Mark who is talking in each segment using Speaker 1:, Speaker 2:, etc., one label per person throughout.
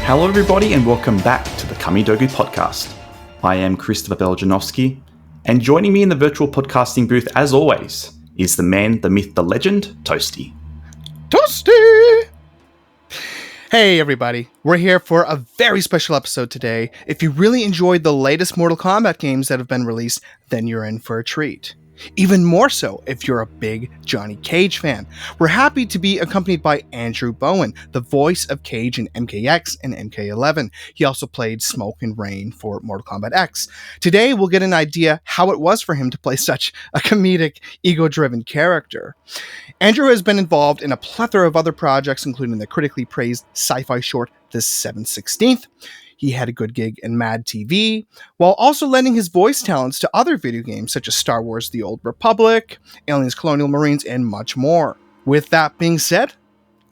Speaker 1: Hello everybody and welcome back to the Kamidogu podcast. I am Christopher Beljanowski, and joining me in the virtual podcasting booth as always is the man, the myth, the legend, Toasty.
Speaker 2: Toasty! Hey everybody, we're here for a very special episode today. If you really enjoyed the latest Mortal Kombat games that have been released, then you're in for a treat. Even more so if you're a big Johnny Cage fan. We're happy to be accompanied by Andrew Bowen, the voice of Cage in MKX and MK11. He also played Smoke and Rain for Mortal Kombat X. Today we'll get an idea how it was for him to play such a comedic, ego-driven character. Andrew has been involved in a plethora of other projects, including the critically praised sci-fi short The 7/16th. He had a good gig in Mad TV, while also lending his voice talents to other video games such as Star Wars The Old Republic, Aliens Colonial Marines, and much more. With that being said,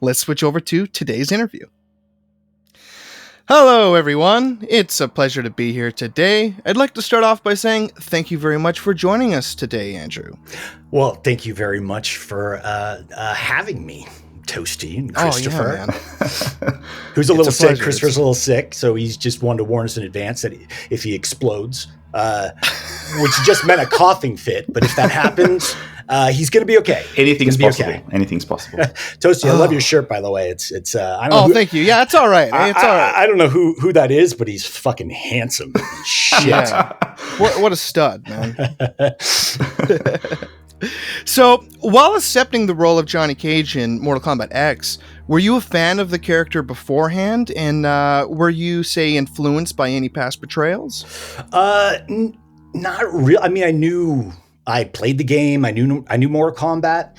Speaker 2: let's switch over to today's interview. Hello everyone, it's a pleasure to be here today. I'd like to start off by saying thank you very much for joining us today, Andrew.
Speaker 3: Well, thank you very much for having me, Toasty and Christopher.
Speaker 2: Oh, yeah,
Speaker 3: Who's a little sick. Christopher's a little sick, so he's just wanted to warn us in advance that if he explodes, which just meant a coughing fit, but if that happens, he's going to be okay.
Speaker 1: Anything's possible. Okay. Anything's possible.
Speaker 3: Toasty, I love your shirt, by the way. It's. I don't know
Speaker 2: thank you. Yeah, it's all right. It's all right.
Speaker 3: I don't know who that is, but he's fucking handsome. Shit.
Speaker 2: Yeah. What a stud, man. So, while accepting the role of Johnny Cage in Mortal Kombat X, were you a fan of the character beforehand? And were you, say, influenced by any past portrayals?
Speaker 3: Not real. I mean, I played the game. I knew Mortal Kombat,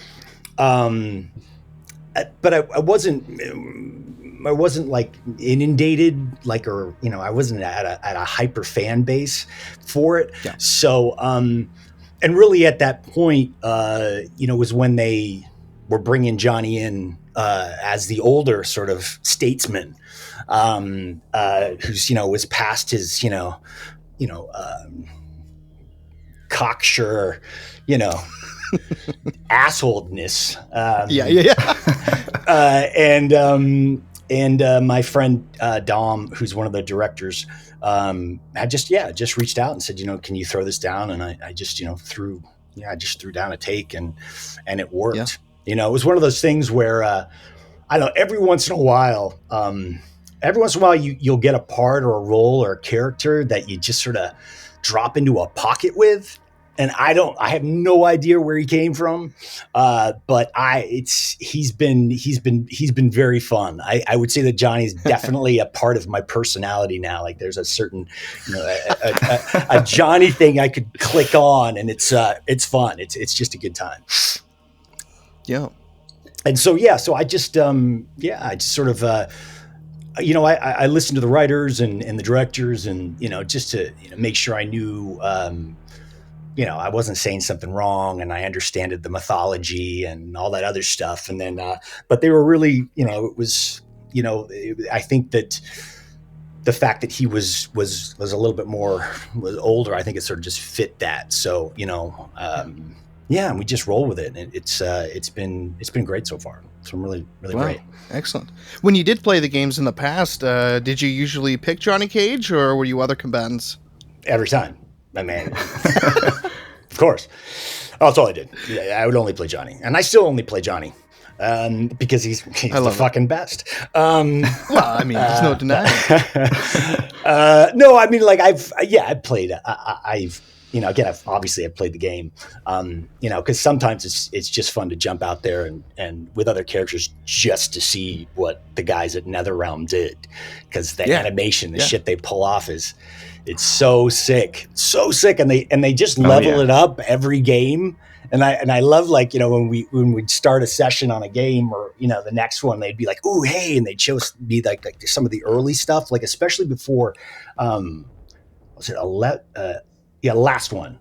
Speaker 3: but I wasn't like inundated, I wasn't at a hyper fan base for it. Yeah. So, and really at that point, was when they were bringing Johnny in as the older sort of statesman, who's was past his cocksure, assholeness. And my friend Dom, who's one of the directors, had just reached out and said, can you throw this down? And I just threw down a take and it worked. Yeah. It was one of those things where I don't know, every once in a while you'll get a part or a role or a character that you just sort of drop into a pocket with. And I have no idea where he came from, but he's been very fun. I would say that Johnny's definitely a part of my personality now. Like there's a certain, a Johnny thing I could click on, and it's fun. It's just a good time.
Speaker 2: Yeah.
Speaker 3: And so I just sort of. I listened to the writers and the directors, and just to make sure I knew. I wasn't saying something wrong, and I understood the mythology and all that other stuff. And then, but they were really, it was, I think that the fact that he was a little bit was older, I think it sort of just fit that. So, and we just roll with it. And it's been great so far. It's been really, really great.
Speaker 2: Excellent. When you did play the games in the past, did you usually pick Johnny Cage, or were you other combatants?
Speaker 3: Every time. My man. Of course. Oh, that's all I did. Yeah, I would only play Johnny. And I still only play Johnny because he's the fucking best.
Speaker 2: There's no denying it.
Speaker 3: No, I mean, like I've played. I've obviously played the game, because sometimes it's just fun to jump out there and with other characters just to see what the guys at NetherRealm did, because the animation, the shit they pull off it's so sick, and they just level it up every game. And I love, like, when we'd start a session on a game, or the next one, they'd be like, "Ooh, hey," and they'd show us like some of the early stuff, like especially before was it last one.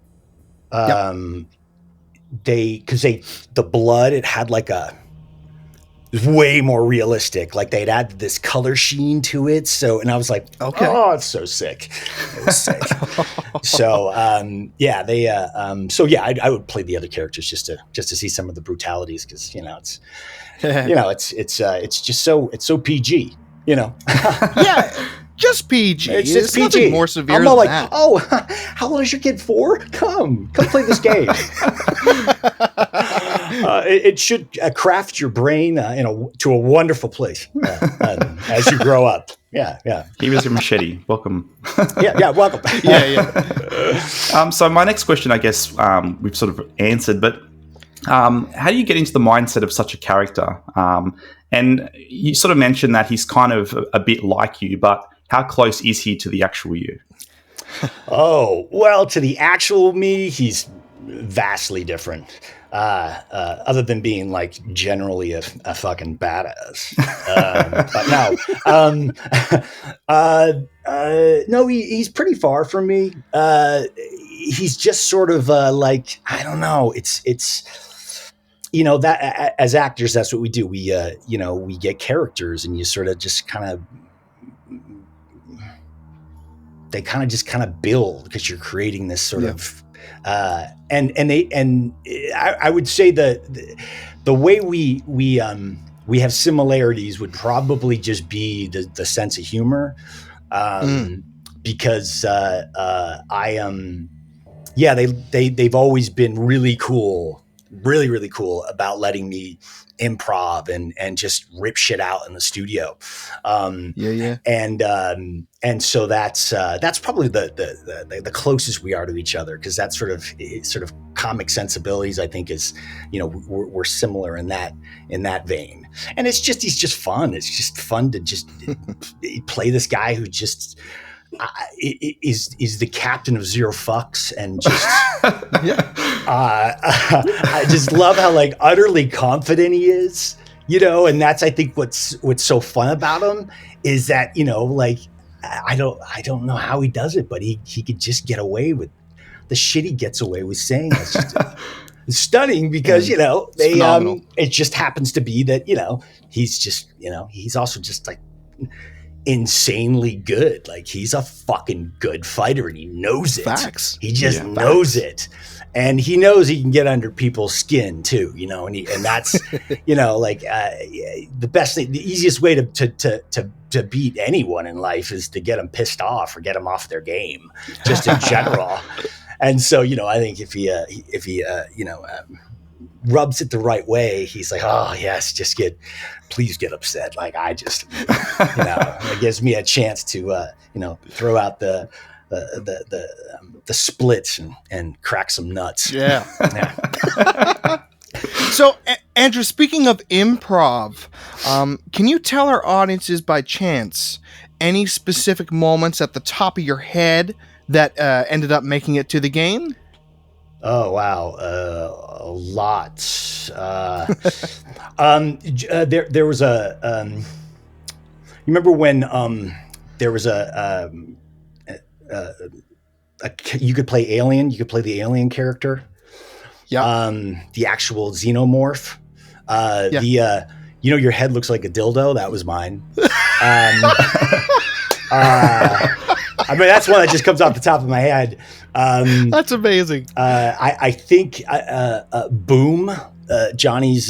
Speaker 3: The blood, it had like it was way more realistic. Like they'd added this color sheen to it. So, and I was like, okay, oh, it's so sick. It was sick. So, I would play the other characters just to see some of the brutalities. Cause it's just so PG. you know.
Speaker 2: Yeah, just PG.
Speaker 3: It's
Speaker 2: PG.
Speaker 3: PG.
Speaker 2: More severe
Speaker 3: I'm not
Speaker 2: than
Speaker 3: like,
Speaker 2: that.
Speaker 3: oh, how old is your kid? 4? Come play this game. It should craft your brain to a wonderful place as you grow up. Yeah.
Speaker 1: Here is your machete. Welcome.
Speaker 3: Yeah, welcome.
Speaker 2: Yeah.
Speaker 1: So my next question, I guess we've sort of answered, but how do you get into the mindset of such a character? And you sort of mentioned that he's kind of a bit like you, but how close is he to the actual you?
Speaker 3: Oh, well, to the actual me, he's vastly different. Other than being like generally a fucking badass. But no, no, he's pretty far from me. He's just sort of like, I don't know. It's that as actors, that's what we do. We we get characters, and you sort of just they kind of build because you're creating this sort of and I would say the way we have similarities would probably just be the sense of humor, because they've always been really cool, really cool about letting me improv and just rip shit out in the studio. And so that's probably the closest we are to each other, because that sort of comic sensibilities, I think, is we're similar in that vein. And he's just fun. It's just fun to just play this guy who just is the captain of zero fucks, and just I just love how like utterly confident he is, and that's, I think, what's so fun about him is that, like, I don't know how he does it, but he could just get away with the shit he gets away with saying. It's just stunning, because it just happens to be that he's just he's also just like insanely good. Like, he's a fucking good fighter, and he knows it.
Speaker 2: Facts.
Speaker 3: He just knows it. And he knows he can get under people's skin too, and that's, like the best thing, the easiest way to beat anyone in life is to get them pissed off or get them off their game, just in general. And so, I think if he rubs it the right way, he's like, oh yes, please get upset. Like, I just, it gives me a chance to, throw out the splits and crack some nuts.
Speaker 2: Yeah. So, Andrew, speaking of improv, can you tell our audiences by chance any specific moments at the top of your head that ended up making it to the game?
Speaker 3: Oh, wow. A lot. There was you remember when there was you could play Alien. You could play the Alien character.
Speaker 2: Yeah.
Speaker 3: The actual xenomorph. Your head looks like a dildo. That was mine. I mean, that's one that just comes off the top of my head.
Speaker 2: That's amazing.
Speaker 3: I think boom. Johnny's,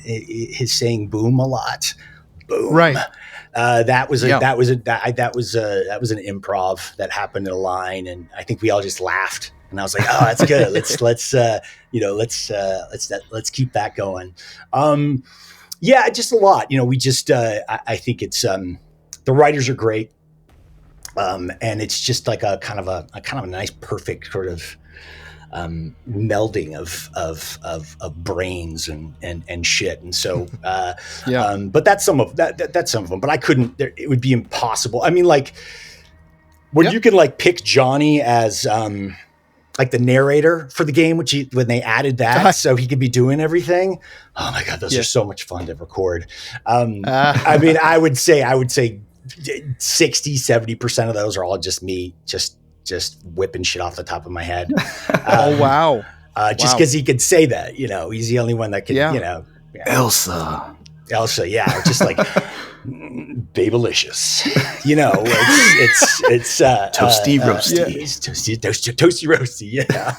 Speaker 3: his saying boom a lot. Boom.
Speaker 2: Right.
Speaker 3: That was an improv that happened in a line, and I think we all just laughed. And I was like, "Oh, that's good. Let's keep that going." Yeah, just a lot. We just I think it's the writers are great, and it's just like a kind of a nice, perfect sort of melding of brains and shit. And so but that's some of them. But I couldn't. It would be impossible. I mean, like, when you can like pick Johnny as like the narrator for the game, when they added that, so he could be doing everything. Oh my God, those are so much fun to record. I mean, I would say 60-70% of those are all just me, just whipping shit off the top of my head.
Speaker 2: Oh, wow.
Speaker 3: Just because he could say that, he's the only one that could,
Speaker 1: Elsa,
Speaker 3: just like Babylicious, it's
Speaker 1: toasty roasty,
Speaker 3: toasty roasty, yeah.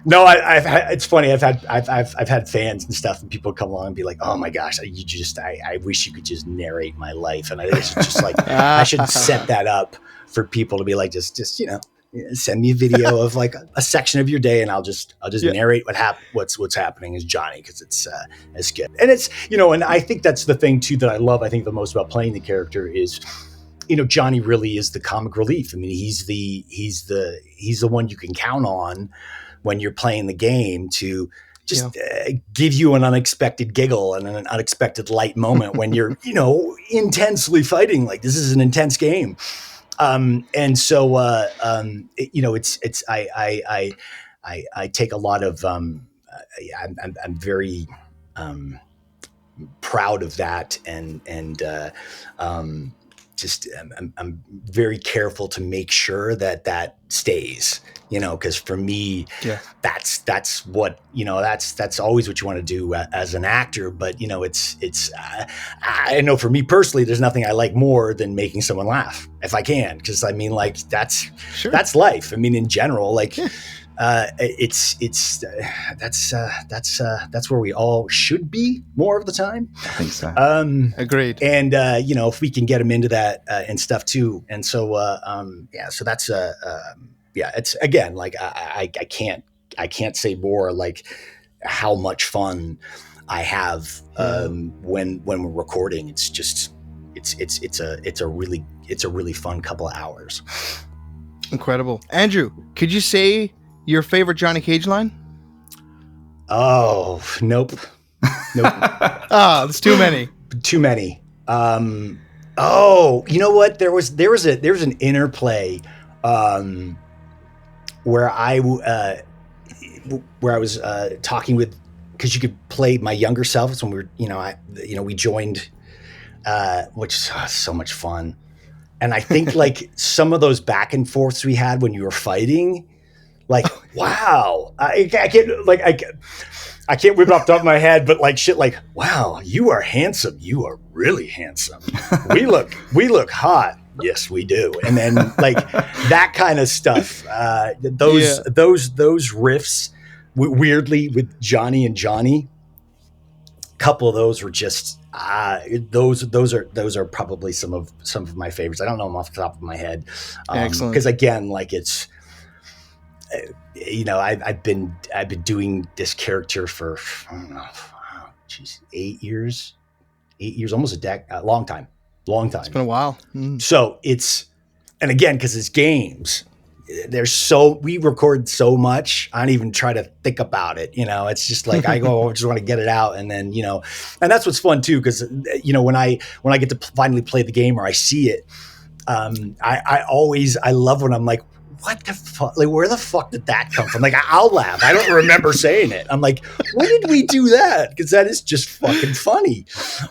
Speaker 3: No, it's funny. I've had fans and stuff, and people come along and be like, "Oh my gosh, I wish you could just narrate my life." And I think it's just like I should set that up for people to be like, just send me a video of like a section of your day, and I'll just narrate what's happening as Johnny, because it's good. And it's, and I think that's the thing too that I love. I think the most about playing the character is, Johnny really is the comic relief. I mean, he's the one you can count on when you're playing the game to just give you an unexpected giggle and an unexpected light moment when you're, intensely fighting. Like, this is an intense game. And so, it's I take a lot of, I'm very, proud of that. I'm very careful to make sure that stays, because for me, that's what, that's always what you want to do as an actor. But, I know for me personally, there's nothing I like more than making someone laugh if I can. Cause I mean, like, that's life. I mean, in general, like, that's where we all should be more of the time.
Speaker 1: I think so.
Speaker 2: Agreed.
Speaker 3: And if we can get them into that and stuff too. And so so that's it's, again, like I can't say more, like how much fun I have when we're recording. It's just it's a really fun couple of hours.
Speaker 2: Incredible. Andrew, could you say your favorite Johnny Cage line?
Speaker 3: Oh, nope.
Speaker 2: There's too many.
Speaker 3: Too many. You know what? There was an interplay where I was talking with, because you could play my younger self. It's when we joined, which is so much fun. And I think like some of those back and forths we had when you were fighting, like, wow, I can't whip it off the top of my head, but like shit, like, wow, you are handsome. You are really handsome. We look hot. Yes, we do. And then like that kind of stuff. Those riffs, weirdly, with Johnny and Johnny, a couple of those were just those are probably some of my favorites. I don't know them off the top of my head.
Speaker 2: Excellent.
Speaker 3: Because again, like it's. I've been doing this character for, I don't know, 8 years, almost a decade, a long time.
Speaker 2: It's been a while.
Speaker 3: So and again, because it's games, we record so much. I don't even try to think about it. It's just like I just want to get it out, and then and that's what's fun too, because when I get to finally play the game or I see it, I love when I'm like, what the fuck? Like, where the fuck did that come from? Like, I'll laugh. I don't remember saying it. I'm like, when did we do that? Because that is just fucking funny.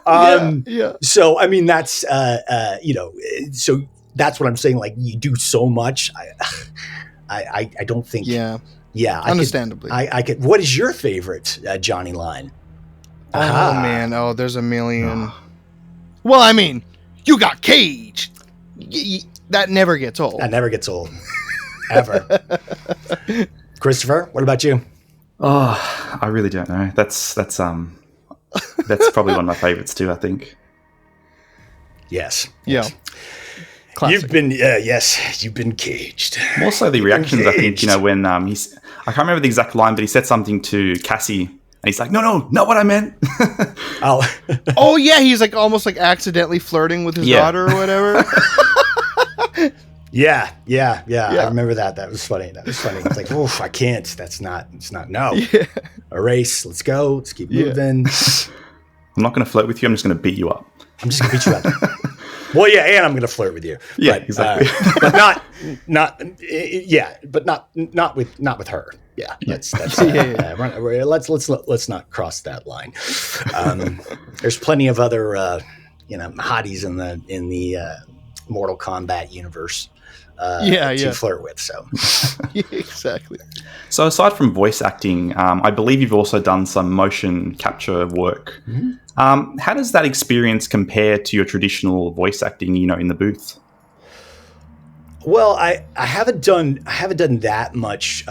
Speaker 2: Yeah.
Speaker 3: So, I mean, that's, so that's what I'm saying. Like, you do so much. I don't think. Yeah.
Speaker 2: Understandably.
Speaker 3: I could. What is your favorite Johnny line?
Speaker 2: Oh, man. Oh, there's a million. Well, I mean, you got Cage. That never gets old. Ever. Christopher, what about you?
Speaker 1: Oh, I really don't know. That's probably one of my favorites too, I think.
Speaker 3: Yes.
Speaker 2: Yeah.
Speaker 3: Classic. You've been caged.
Speaker 1: More so the reactions, I think, when I can't remember the exact line, but he said something to Cassie and he's like, no, not what I meant.
Speaker 3: Oh
Speaker 2: yeah, he's like almost like accidentally flirting with his daughter or whatever.
Speaker 3: Yeah. I remember that. That was funny. It's like, oof, I can't. It's not, no. Yeah. Erase. Let's go. Let's keep moving.
Speaker 1: I'm not going to flirt with you. I'm just going to beat you up.
Speaker 3: I'm just going to beat you up. Well, yeah, and I'm going to flirt with you.
Speaker 1: Yeah, exactly.
Speaker 3: But not with her. Yeah, that's let's not cross that line. There's plenty of other hotties in the Mortal Kombat universe to flirt with. So
Speaker 2: yeah, exactly.
Speaker 1: So aside from voice acting, I believe you've also done some motion capture work.
Speaker 3: Mm-hmm.
Speaker 1: How does that experience compare to your traditional voice acting, in the booth?
Speaker 3: Well, I haven't done that much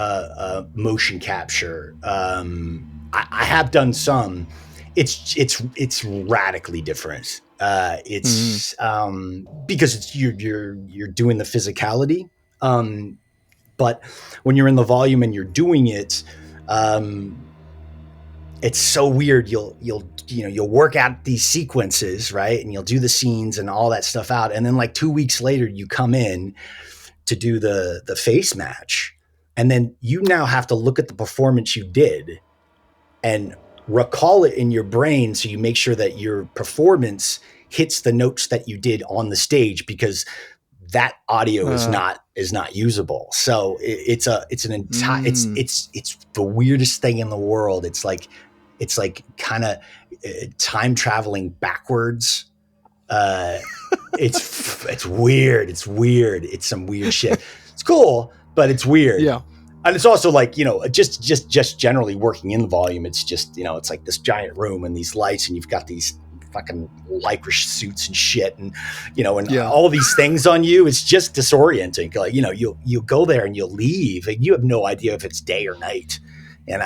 Speaker 3: motion capture. I have done some. It's radically different. It's because it's you're doing the physicality. But when you're in the volume and you're doing it, it's so weird. You'll work out these sequences, right? And you'll do the scenes and all that stuff out. And then like 2 weeks later, you come in to do the face match. And then you now have to look at the performance you did and recall it in your brain. So you make sure that your performance hits the notes that you did on the stage, because that audio is not usable. So it's an entire, it's the weirdest thing in the world. It's like kind of time traveling backwards. It's weird. It's weird. It's some weird shit. It's cool, but it's weird.
Speaker 2: Yeah.
Speaker 3: And it's also like, just generally working in the volume. It's just, it's like this giant room and these lights, and you've got these fucking lycra suits and shit, and all these things on you. It's just disorienting. Like, you'll go there and you'll leave and you have no idea if it's day or night, and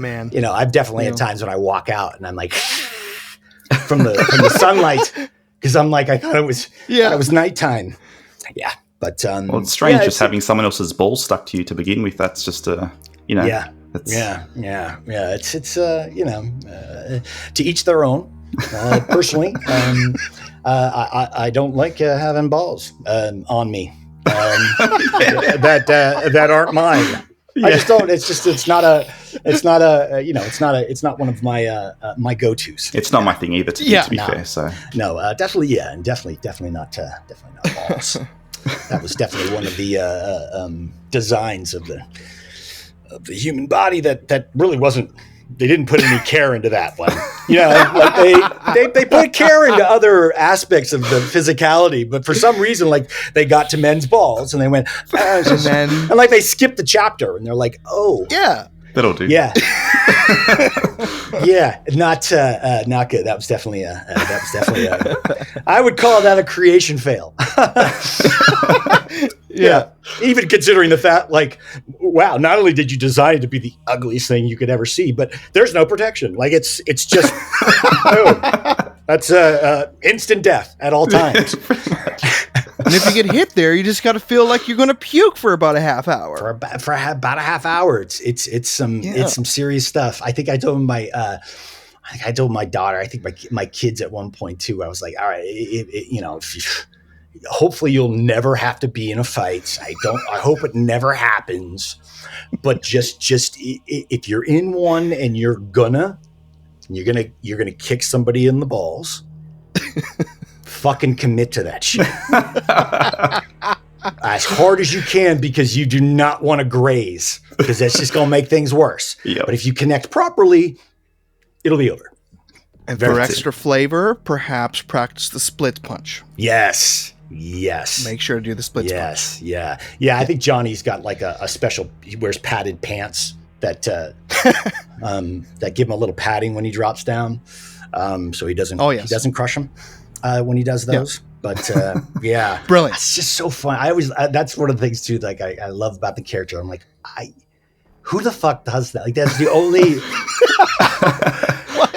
Speaker 2: man,
Speaker 3: I've definitely had times when I walk out and I'm like from the sunlight, because I'm like, I thought it was nighttime. Yeah. But
Speaker 1: well, it's strange just having someone else's balls stuck to you to begin with. That's just
Speaker 3: Yeah. It's to each their own. Personally, I don't like having balls on me that aren't mine. Yeah. I just don't. It's not one of my go-tos.
Speaker 1: It's not my thing either. To be fair, so
Speaker 3: no, definitely, and definitely not balls. That was definitely one of the designs of the human body that really wasn't. They didn't put any care into that one. Like they put care into other aspects of the physicality, but for some reason, like they got to men's balls and they went, and like they skipped the chapter and they're like, oh
Speaker 2: yeah,
Speaker 1: that'll do.
Speaker 3: Yeah. Yeah, not good. That was definitely I would call that a creation fail. Yeah. Even considering the fact, like, wow, not only did you design it to be the ugliest thing you could ever see, but there's no protection. Like it's just boom. That's instant death at all times.
Speaker 2: And if you get hit there, you just got to feel like you're going to puke for about a half hour.
Speaker 3: For about a half hour, it's some serious stuff. I think I told my daughter. I think my kids at one point too. I was like, all right, hopefully you'll never have to be in a fight. I hope it never happens. But just if you're in one and you're gonna kick somebody in the balls. Fucking commit to that shit as hard as you can, because you do not want to graze, because that's just going to make things worse. Yep. But if you connect properly, it'll be over.
Speaker 2: And for extra flavor, perhaps practice the split punch.
Speaker 3: Yes.
Speaker 2: Make sure to do the split punch.
Speaker 3: Yeah. I think Johnny's got like a special. He wears padded pants that that give him a little padding when he drops down, so he doesn't. He doesn't crush him. When he does those, but yeah,
Speaker 2: brilliant.
Speaker 3: It's just so fun. I always that's one of the things too. Like I love about the character. I'm like, who the fuck does that? Like that's the only.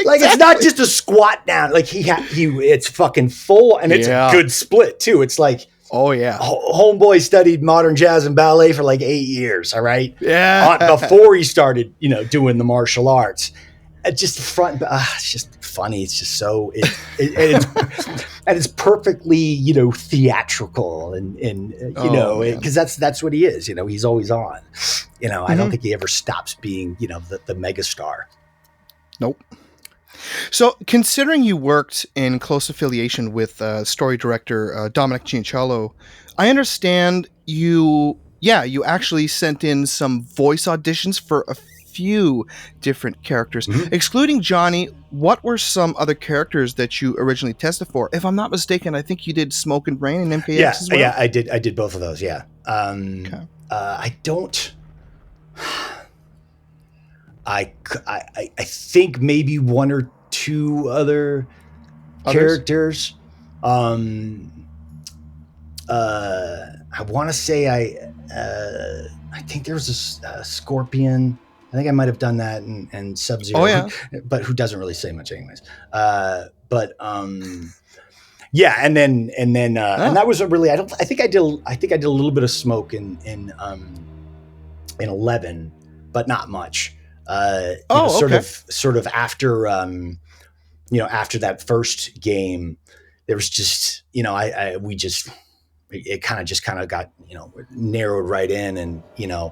Speaker 3: Like it's not just a squat down. Like it's fucking full, and it's a good split too. It's like,
Speaker 2: oh yeah,
Speaker 3: homeboy studied modern jazz and ballet for like 8 years. All right,
Speaker 2: yeah,
Speaker 3: before he started, doing the martial arts. Just front, it's just funny. It's just so it's perfectly theatrical and because that's what he is. He's always on. I don't think he ever stops being the megastar.
Speaker 2: Nope. So, considering you worked in close affiliation with story director Dominic Giancello, I understand you actually sent in some voice auditions for a few different characters. Mm-hmm. Excluding Johnny, what were some other characters that you originally tested for? If I'm not mistaken, I think you did Smoke and Rain and MKX as well.
Speaker 3: Yeah, I did both of those, yeah. Okay. I think maybe one or two other characters. I I want to say I think there was a Scorpion. I think I might have done that and Sub-Zero.
Speaker 2: Oh, yeah.
Speaker 3: But who doesn't really say much anyways. Yeah, and that was a really I think I did a little bit of Smoke in 11, but not much. Sort of after after that first game, there was just it kind of got narrowed right in, and the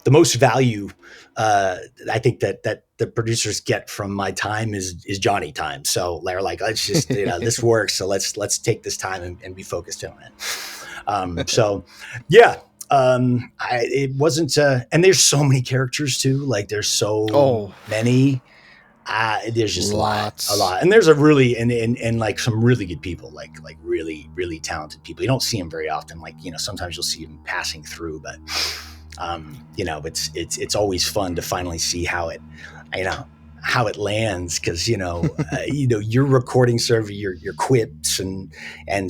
Speaker 3: most value I think that the producers get from my time is Johnny time. So they're like, let's just this works, so let's take this time and be focused on it. So yeah. It wasn't, and there's so many characters too. Like there's so many. There's just
Speaker 2: Lots.
Speaker 3: a lot, and there's a really and like some really good people, like really really talented people. You don't see them very often. Like sometimes you'll see them passing through, but it's always fun to finally see how it lands, because your recording sort of your quips and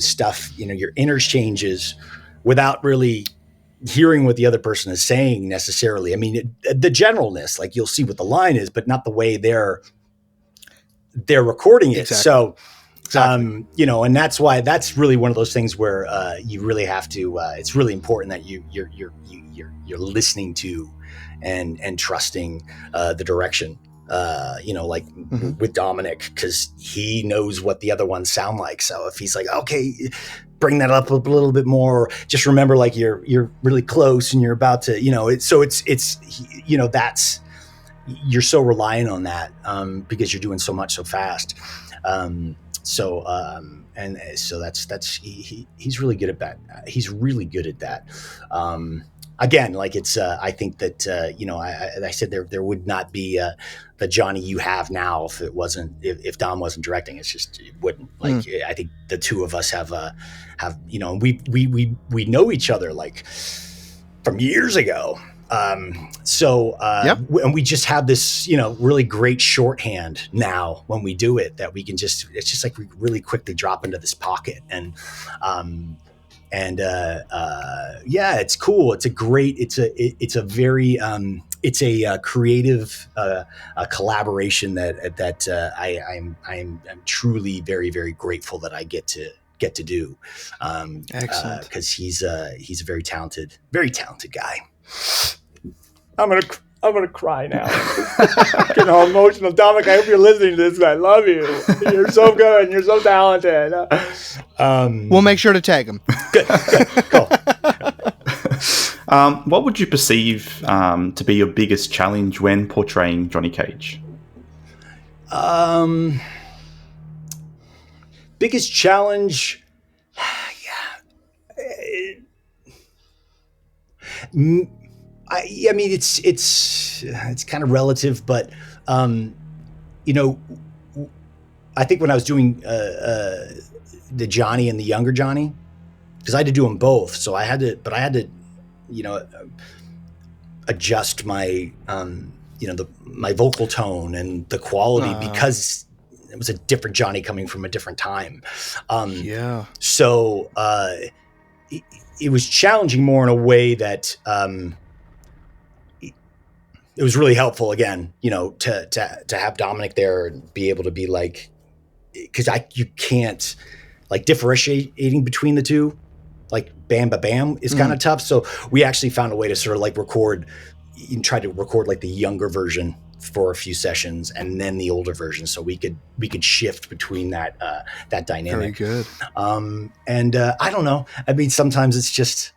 Speaker 3: stuff, your interchanges without really hearing what the other person is saying necessarily. I mean, the generalness, like you'll see what the line is, but not the way they're recording it.
Speaker 2: Exactly.
Speaker 3: So,
Speaker 2: exactly.
Speaker 3: And that's why that's really one of those things where you really have to. It's really important that you're listening to and trusting the direction. With Dominic, because he knows what the other ones sound like. So if he's like, okay, bring that up a little bit more, just remember, like you're really close and you're about to, that's, you're so reliant on that because you're doing so much so fast. So that's he's really good at that. He's really good at that. Again, like it's, I think that, I said there would not be the Johnny you have now if Dom wasn't directing. It's just, it wouldn't. Like, I think the two of us have, we know each other like from years ago. And we just have this, really great shorthand now when we do it, that we can it's just like we really quickly drop into this pocket it's cool. It's a creative collaboration that I'm truly very, very grateful that I get to do.
Speaker 2: Excellent.
Speaker 3: Because he's a very talented guy. I'm gonna cry now. Getting all emotional. Dominic, I hope you're listening to this. I love you. You're so good. You're so talented.
Speaker 2: We'll make sure to tag him.
Speaker 3: Good. Cool.
Speaker 1: What would you perceive to be your biggest challenge when portraying Johnny Cage?
Speaker 3: Biggest challenge? I mean, it's kind of relative, but I think when I was doing the Johnny and the younger Johnny, because I had to do them both, so I had to adjust my my vocal tone and the quality, because it was a different Johnny coming from a different time. So it was challenging more in a way that it was really helpful, again, to have Dominic there and be able to be like, because you can't, like, differentiating between the two, like bam ba bam is kind of tough. So we actually found a way to sort of like record, and try to record like the younger version for a few sessions and then the older version, so we could shift between that dynamic.
Speaker 2: Very good.
Speaker 3: And I don't know. I mean, sometimes it's just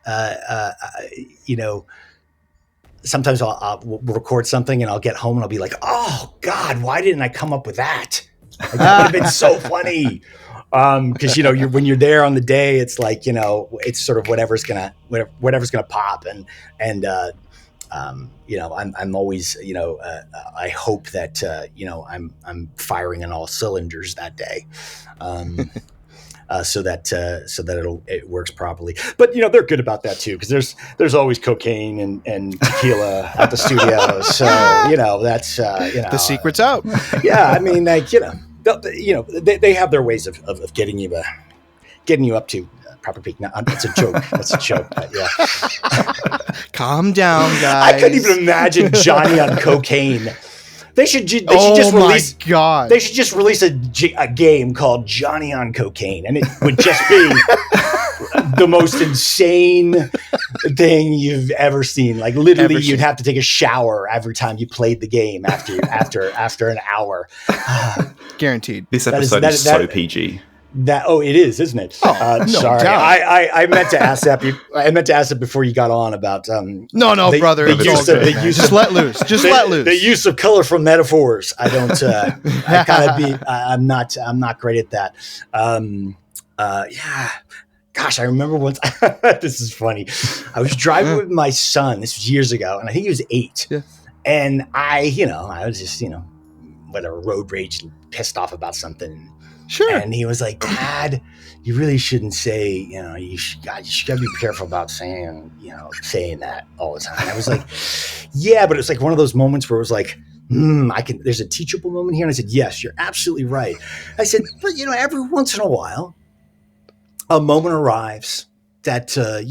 Speaker 3: sometimes we'll record something and I'll get home and I'll be like, oh God, why didn't I come up with that? Like, that would have been so funny. Because when you're there on the day, it's like, it's sort of whatever's gonna pop, and I'm always, I hope that I'm firing on all cylinders that day. So that it works properly. But they're good about that too, because there's always cocaine and tequila at the studio. So that's
Speaker 2: the secret's out.
Speaker 3: Yeah, I mean, like they have their ways of getting you getting you up to proper peak. No, it's a joke. That's a joke. Yeah.
Speaker 2: Calm down, guys.
Speaker 3: I couldn't even imagine Johnny on cocaine. They should just
Speaker 2: God.
Speaker 3: They should just release a game called Johnny on Cocaine, and it would just be the most insane thing you've ever seen. Like literally, you'd have to take a shower every time you played the game after an hour.
Speaker 2: Guaranteed.
Speaker 1: This episode is so PG.
Speaker 3: It is, isn't it?
Speaker 2: No
Speaker 3: sorry,
Speaker 2: doubt.
Speaker 3: I meant to ask that. I meant to ask it before you got on about.
Speaker 2: Brother. Just let loose. Let loose.
Speaker 3: The use of colorful metaphors. I don't. I'm not great at that. Yeah. Gosh, I remember once. This is funny. I was driving with my son. This was years ago, and I think he was 8. Yeah. And I was just whatever, road rage, pissed off about something.
Speaker 2: Sure.
Speaker 3: And he was like, Dad, you really shouldn't say, you gotta be careful about saying that all the time. And I was like, yeah, but it's like one of those moments where it was like, there's a teachable moment here. And I said, yes, you're absolutely right. I said, but every once in a while, a moment arrives that, the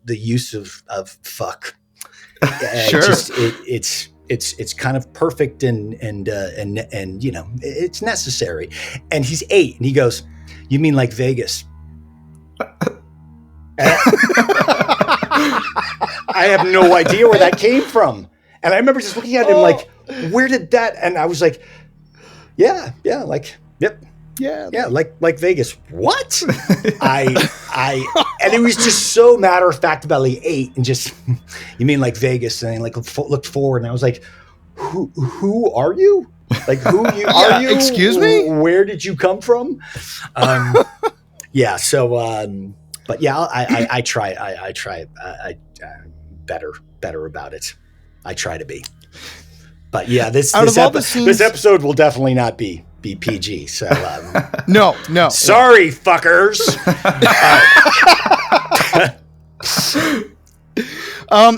Speaker 3: use of fuck.
Speaker 2: Sure.
Speaker 3: It's kind of perfect and it's necessary. And he's 8 and he goes, "You mean like Vegas?" I have no idea where that came from. And I remember just looking at him like, where did that? And I was like, yeah, like, yep. Yeah, like Vegas. What? And it was just so matter of fact about like 8 and just, you mean like Vegas? And I looked forward and I was like, who are you? Like who are you?
Speaker 2: Excuse me?
Speaker 3: Where did you come from? Yeah. So, but yeah, I try better about it. I try to be. But yeah, this episode will definitely not be PG. So
Speaker 2: no.
Speaker 3: Sorry, fuckers.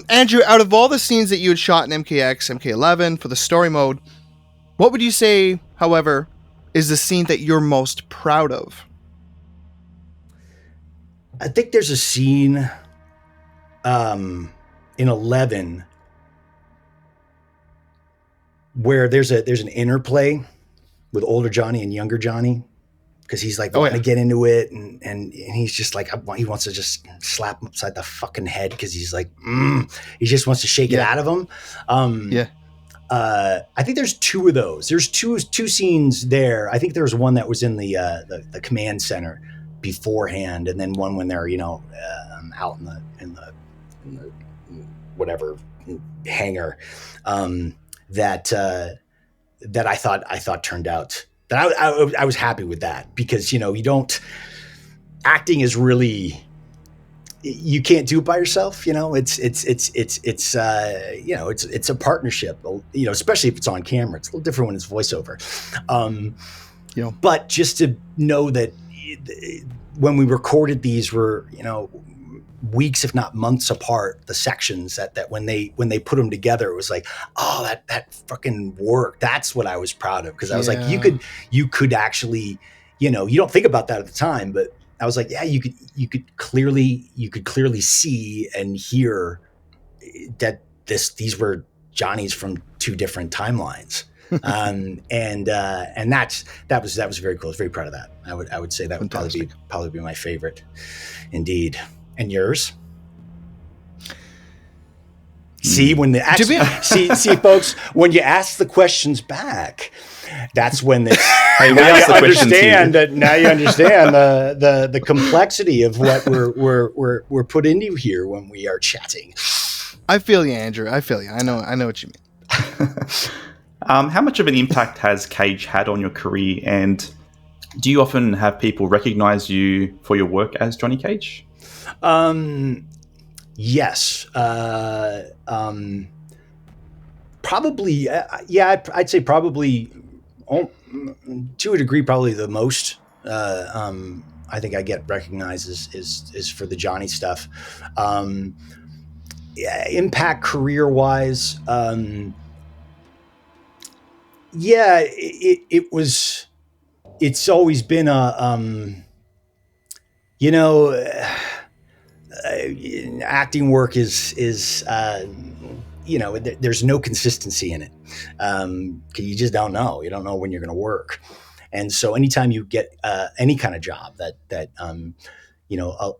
Speaker 2: Andrew, out of all the scenes that you had shot in MKX, MK11 for the story mode, what would you say, however, is the scene that you're most proud of?
Speaker 3: I think there's a scene in 11 where there's an interplay with older Johnny and younger Johnny, because he's like wanting to get into it, and he's just like, he wants to just slap him upside the fucking head because he's like, he just wants to shake it out of him. I think there's 2 of those. There's two scenes there. I think there was one that was in the command center beforehand, and then one when they're out in the whatever hangar. That I thought turned out that I was happy with that, because acting is really, you can't do it by yourself. It's a partnership. Especially if it's on camera. It's a little different when it's voiceover. But just to know that when we recorded these, were weeks, if not months apart, the sections that when they put them together, it was like, oh, that fucking worked. That's what I was proud of, because I was like, you could actually, you don't think about that at the time, but I was like, yeah, you could clearly see and hear that these were Johnny's from 2 different timelines. And that was very cool. I was very proud of that. I would say that
Speaker 2: Fantastic.
Speaker 3: would probably be my favorite, indeed. And yours? See, when see, folks, when you ask the questions back, that's when now you understand the complexity of what we're put into here when we are chatting.
Speaker 2: I feel you, Andrew. I feel you. I know what you mean.
Speaker 1: How much of an impact has Cage had on your career, and do you often have people recognize you for your work as Johnny Cage?
Speaker 3: Yes. Probably. Yeah, I'd say probably to a degree, probably the most. I think I get recognized is for the Johnny stuff. Impact career wise. It was it's always been you know, acting work is you know, there's no consistency in it. You just don't know. You don't know when you're going to work. And so anytime you get any kind of job that you know,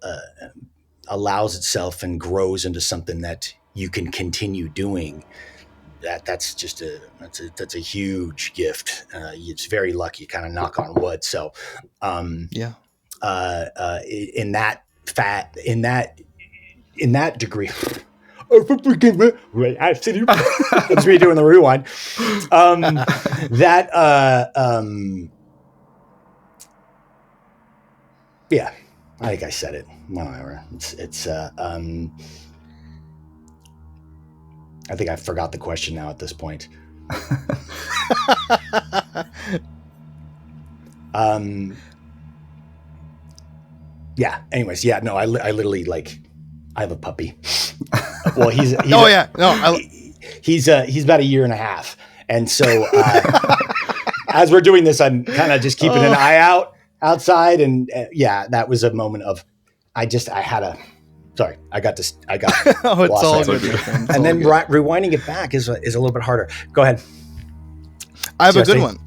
Speaker 3: allows itself and grows into something that you can continue doing, that's just that's a huge gift. It's very lucky, kind of knock on wood. So, in that degree, right, I see you. That's me doing the rewind. Yeah, I think I said it. Whatever. I think I forgot the question now at this point. Yeah. Anyways, yeah. No, I literally I have a puppy. Well, he's about a year and a half, and so as we're doing this, I'm kind of just keeping an eye out outside, and that was a moment of I got this.
Speaker 2: Oh, it's all good.
Speaker 3: And then rewinding it back is a little bit harder. Go ahead.
Speaker 2: I have a good one.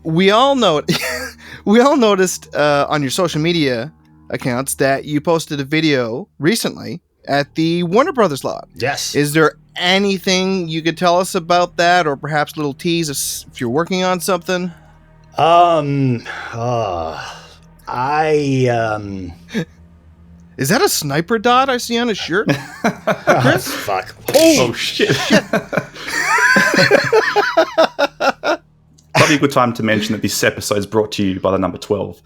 Speaker 2: We all noticed on your social media accounts that you posted a video recently at the Warner Brothers lot.
Speaker 3: Yes.
Speaker 2: Is there anything you could tell us about that, or perhaps a little tease if you're working on something? Is that a sniper dot I see on his shirt? Chris?
Speaker 3: Fuck.
Speaker 1: Oh shit. Probably a good time to mention that this episode is brought to you by the number 12.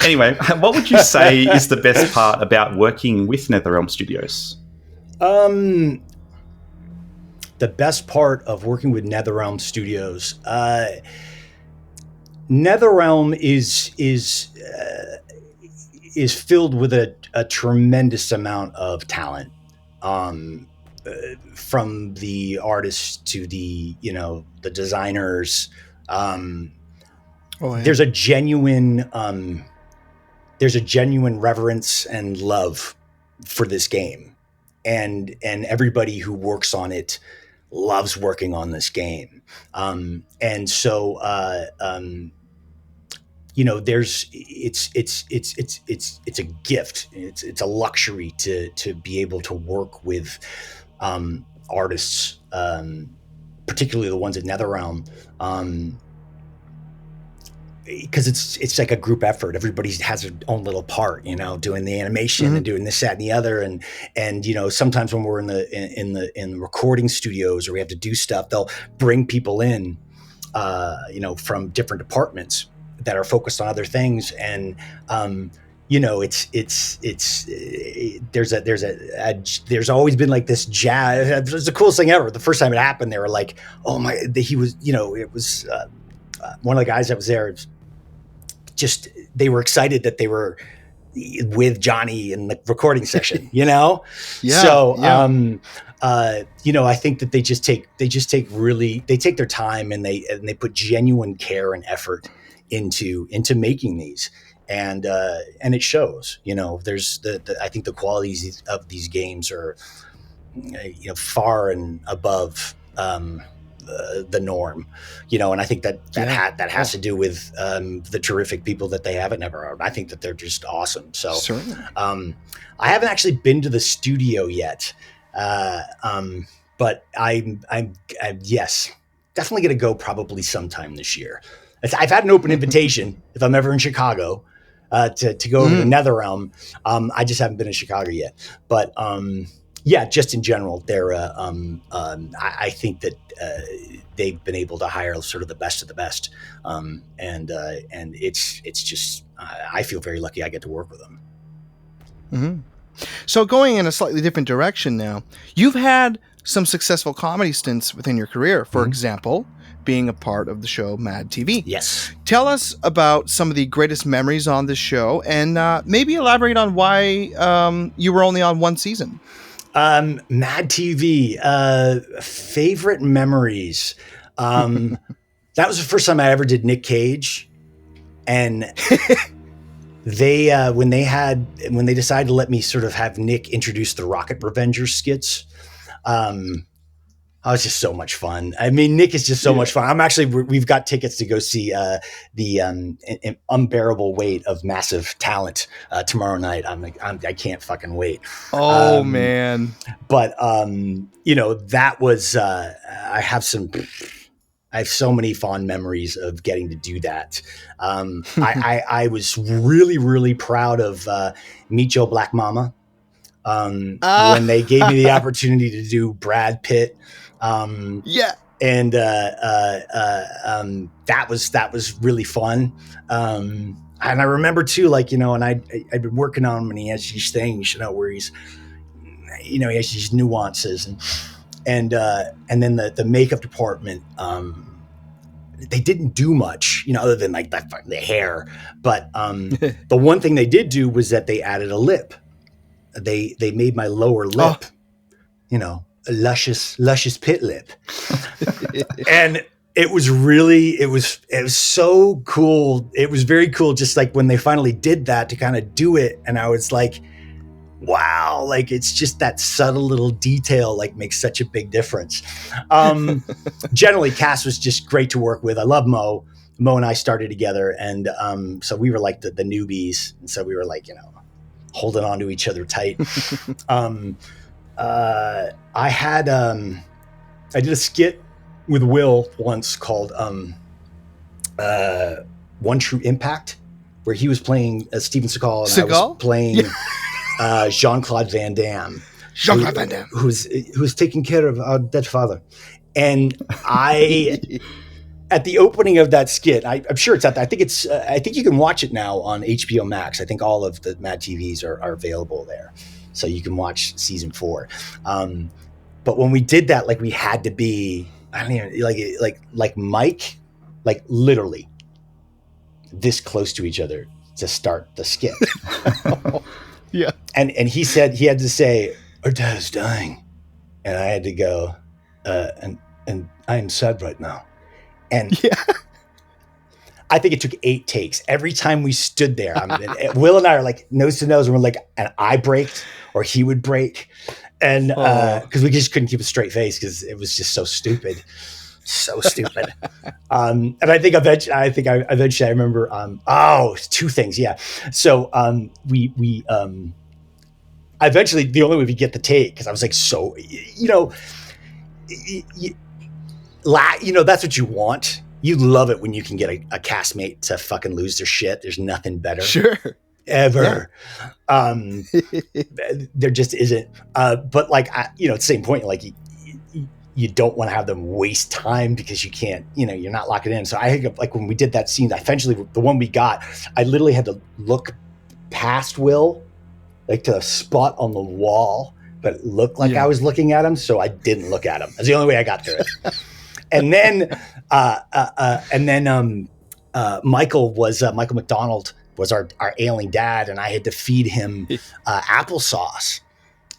Speaker 1: Anyway, what would you say is the best part about working with NetherRealm Studios?
Speaker 3: The best part of working with NetherRealm Studios, NetherRealm is filled with a tremendous amount of talent, from the artists to the designers. There's a genuine reverence and love for this game, and everybody who works on it loves working on this game. And so it's a gift. It's a luxury to be able to work with artists, particularly the ones at NetherRealm, because it's like a group effort. Everybody has their own little part, doing the animation and doing this, that, and the other. And sometimes when we're in the recording studios or we have to do stuff, they'll bring people in, from different departments that are focused on other things. And, there's always been like this jazz. It was the coolest thing ever. The first time it happened, they were like, oh my, he was, it was, one of the guys that was there, they were excited that they were with Johnny in the recording session, Yeah. So, I think that they take their time and they put genuine care and effort into making these. And it shows, there's I think the qualities of these games are, far and above, the norm, and I think that has to do with the terrific people that they have at NetherRealm. I think that they're just awesome. So I haven't actually been to the studio yet, but I'm yes, definitely going to go probably sometime this year. I've had an open invitation if I'm ever in Chicago to go over to NetherRealm. I just haven't been in Chicago yet, but just in general, they're. I think that they've been able to hire sort of the best of the best, and it's just I feel very lucky I get to work with them.
Speaker 2: Mm-hmm. So going in a slightly different direction now, you've had some successful comedy stints within your career. For example, being a part of the show Mad TV.
Speaker 3: Yes.
Speaker 2: Tell us about some of the greatest memories on this show, and maybe elaborate on why you were only on one season.
Speaker 3: Mad TV, favorite memories. That was the first time I ever did Nick Cage. And they when they decided to let me sort of have Nick introduce the Rocket Revengers skits, I was just so much fun. I mean, Nick is just so much fun. We've got tickets to go see the unbearable weight of massive talent tomorrow night. I can't fucking wait.
Speaker 2: Oh man!
Speaker 3: But that was I have so many fond memories of getting to do that. I was really, really proud of Meet Joe Black Mama when they gave me the opportunity to do Brad Pitt. And that was really fun. And I remember too, like, and I've been working on him, and he has these things, where he's, he has these nuances, and then the makeup department, they didn't do much, other than like the hair. But the one thing they did do was that they added a lip. They made my lower lip, a luscious pit lip. And it was so cool. It was very cool. Just like when they finally did that, to kind of do it. And I was like, wow, like it's just that subtle little detail, like makes such a big difference. Generally, Cass was just great to work with. I love Mo. Mo and I started together. And so we were like the newbies. And so we were like, holding on to each other tight. I did a skit with Will once called One True Impact, where he was playing Steven Seagal, and I was playing Jean-Claude Van Damme.
Speaker 2: Jean-Claude Van Damme.
Speaker 3: Who's taking care of our dead father. And at the opening of that skit, I'm sure it's out there. I think you can watch it now on HBO Max. I think all of the Mad TVs are available there, so you can watch season 4. But when we did that, like we had to be, I don't even like Mike, like literally this close to each other to start the skit.
Speaker 2: Yeah,
Speaker 3: and he said he had to say, "Our dad is dying," and I had to go, and I am sad right now. And I think it took 8 takes. Every time we stood there, Will and I are like nose to nose, and we're like, and I braked or he would brake. And because we just couldn't keep a straight face because it was just so stupid. So stupid. And I think eventually I remember, 2 things. Yeah. So we eventually, the only way we get the take, because I was like, so, that's what you want. You love it when you can get a castmate to fucking lose their shit. There's nothing better.
Speaker 2: Sure.
Speaker 3: Ever. Yeah. There just isn't. But like, at the same point, like you don't want to have them waste time because you can't, you're not locking in. So I think like when we did that scene, eventually the one we got, I literally had to look past Will, like to a spot on the wall, but it looked like I was looking at him. So I didn't look at him. That's the only way I got through it. And then Michael McDonald was our ailing dad, and I had to feed him applesauce.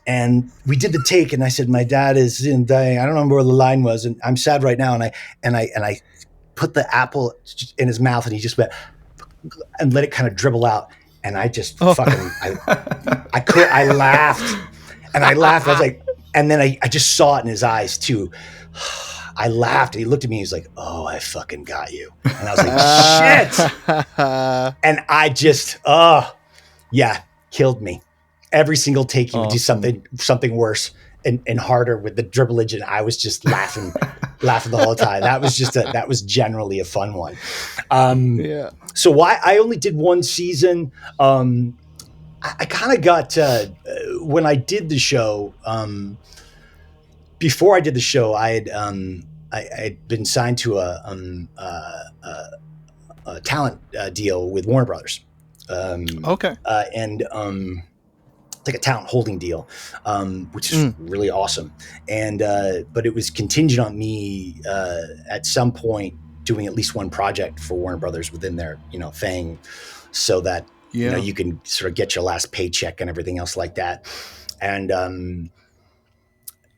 Speaker 3: And we did the take, and I said, "My dad is dying." I don't remember where the line was, and I'm sad right now. And I put the apple in his mouth, and he just went and let it kind of dribble out. And I just fucking I laughed, and I laughed. I was like, and then I just saw it in his eyes too. I laughed, and he looked at me. He was like, "Oh, I fucking got you." And I was like, "Shit!" And I just, killed me. Every single take, he would do something worse and harder with the dribblage, and I was just laughing the whole time. That was generally a fun one. So I only did 1 season. I kind of got when I did the show. Before I did the show, I had been signed to a talent deal with Warner Brothers. It's like a talent holding deal, which is really awesome. And but it was contingent on me at some point doing at least 1 project for Warner Brothers within their thing, so that you can sort of get your last paycheck and everything else like that. And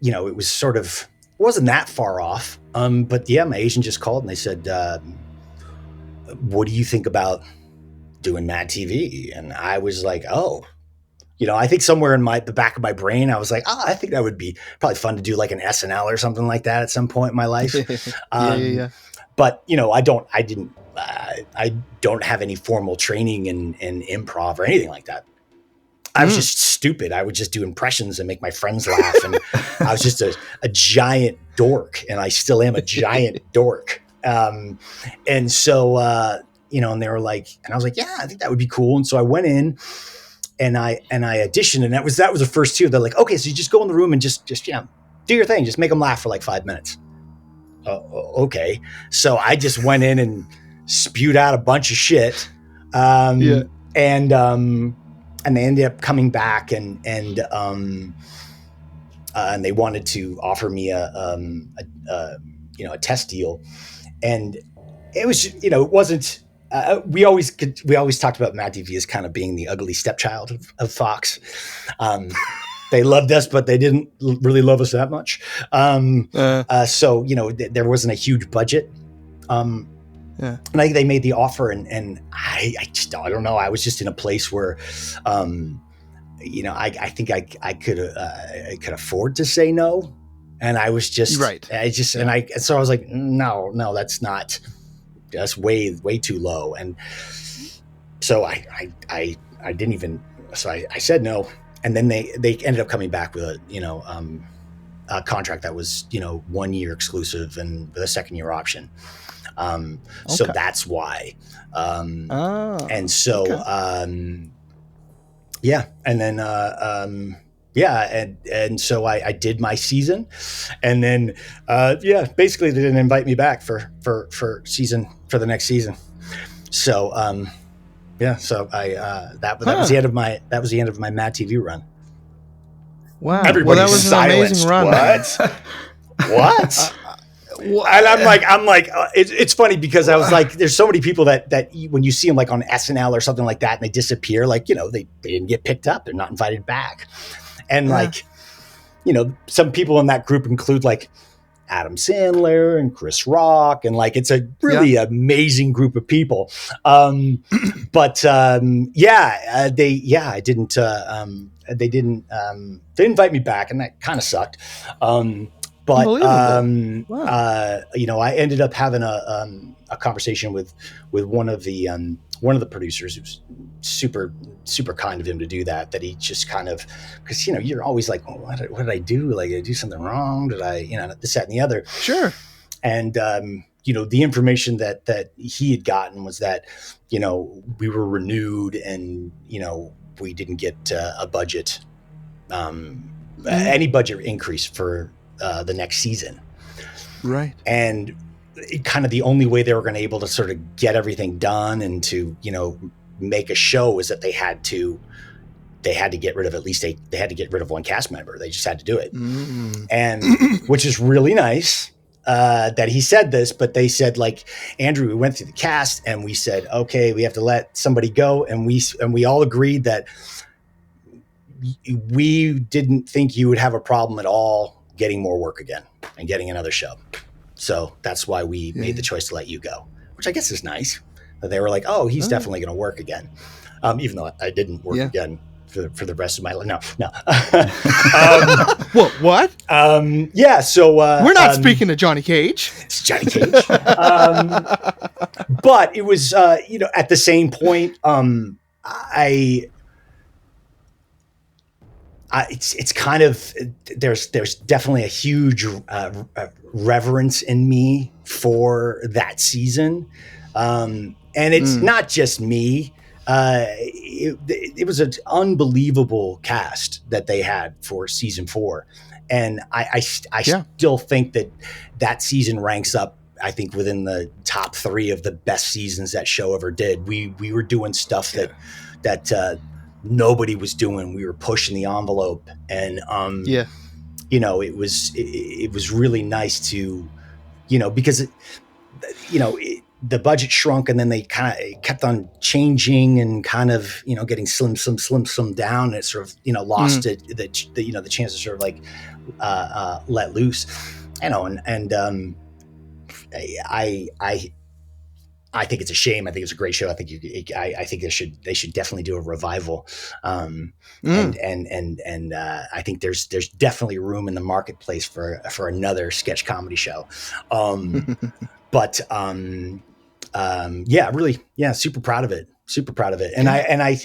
Speaker 3: it was sort of, wasn't that far off. But yeah, my agent just called and they said, "What do you think about doing Mad TV. And I was like, oh, I think somewhere in the back of my brain, I was like, I think that would be probably fun to do like an SNL or something like that at some point in my life.
Speaker 2: Yeah.
Speaker 3: But I don't have any formal training in improv or anything like that. I was just stupid. I would just do impressions and make my friends laugh. And I was just a giant dork, and I still am a giant dork. And so, and they were like, and I was like, yeah, I think that would be cool. And so I went in and I auditioned, and that was the first two. They're like, okay, so you just go in the room and just do your thing. Just make them laugh for like 5 minutes. Okay. So I just went in and spewed out a bunch of shit. And they ended up coming back and they wanted to offer me a test deal. And it was, it wasn't, we always talked about Mad TV as kind of being the ugly stepchild of Fox. They loved us, but they didn't really love us that much. So, there wasn't a huge budget. And they made the offer, and I don't know. I was just in a place where, I think I could afford to say no, and I was just right. So I was like, no, that's way too low, and so I didn't even. So I said no, and then they ended up coming back with a contract that was 1 year exclusive and with a 2nd year option. So that's why. And so, and then, and so I did my season, and then, basically they didn't invite me back for the next season. So, so that was the end of my Mad TV run.
Speaker 2: Wow.
Speaker 3: Everybody
Speaker 2: that was an amazing run.
Speaker 3: What? And I'm like, it's funny because I was like, there's so many people that when you see them like on SNL or something like that, and they disappear, like, they didn't get picked up. They're not invited back. And some people in that group include like Adam Sandler and Chris Rock. And like, it's a really amazing group of people. They didn't invite me back, and that kind of sucked. But I ended up having a conversation with one of the producers, who's super super kind of him to do that. That he just kind of, because you're always like, oh, what did I do? Like, did I do something wrong? Did I this, that, and the other? Sure. And the information that he had gotten was that we were renewed, and we didn't get a budget, any budget increase for the next season. Right. And kind of the only way they were going to able to sort of get everything done and to, make a show is that they had to get rid of they had to get rid of one cast member. They just had to do it. And which is really nice that he said this, but they said, like, Andrew, we went through the cast and we said, okay, we have to let somebody go. And we all agreed that we didn't think you would have a problem at all getting more work again and getting another show. So that's why we made the choice to let you go, which I guess is nice. That they were like, oh, he's definitely going to work again. Even though I didn't work again for the rest of my life. No.
Speaker 2: What?
Speaker 3: So
Speaker 2: we're not speaking to Johnny Cage.
Speaker 3: It's Johnny Cage. But it was, at the same point, it's kind of, there's definitely a huge reverence in me for that season. And it's not just me. It was an unbelievable cast that they had for season 4. And I still think that season ranks up, I think, within the top 3 of the best seasons that show ever did. We were doing stuff that nobody was doing. We were pushing the envelope, and it was really nice to, because the budget shrunk, and then they kind of kept on changing and kind of getting slim down. And it sort of lost the chance to sort of like let loose, and I think it's a shame. I think it's a great show. I think I think they should definitely do a revival. And I think there's definitely room in the marketplace for another sketch comedy show. Really, super proud of it. Super proud of it. And I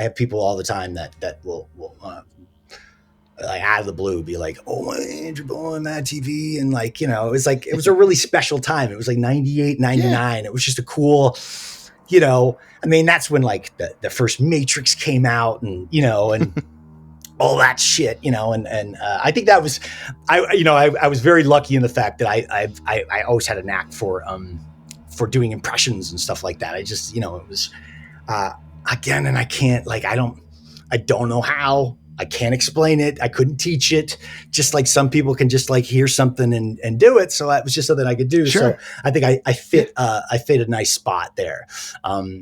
Speaker 3: have people all the time that will like out of the blue be like, oh, Andrew Bowen, Mad TV. And like, it was a really special time. It was like 98, 99. It was just a cool, that's when like the first Matrix came out and, and all that shit, and I think that was, I was very lucky in the fact that I always had a knack for doing impressions and stuff like that. I just, it was, again, and I can't, like, I don't know how. I can't explain it. I couldn't teach it. Just like some people can just like hear something and do it. So that was just something I could do.
Speaker 2: Sure.
Speaker 3: So I think I fit a nice spot there. It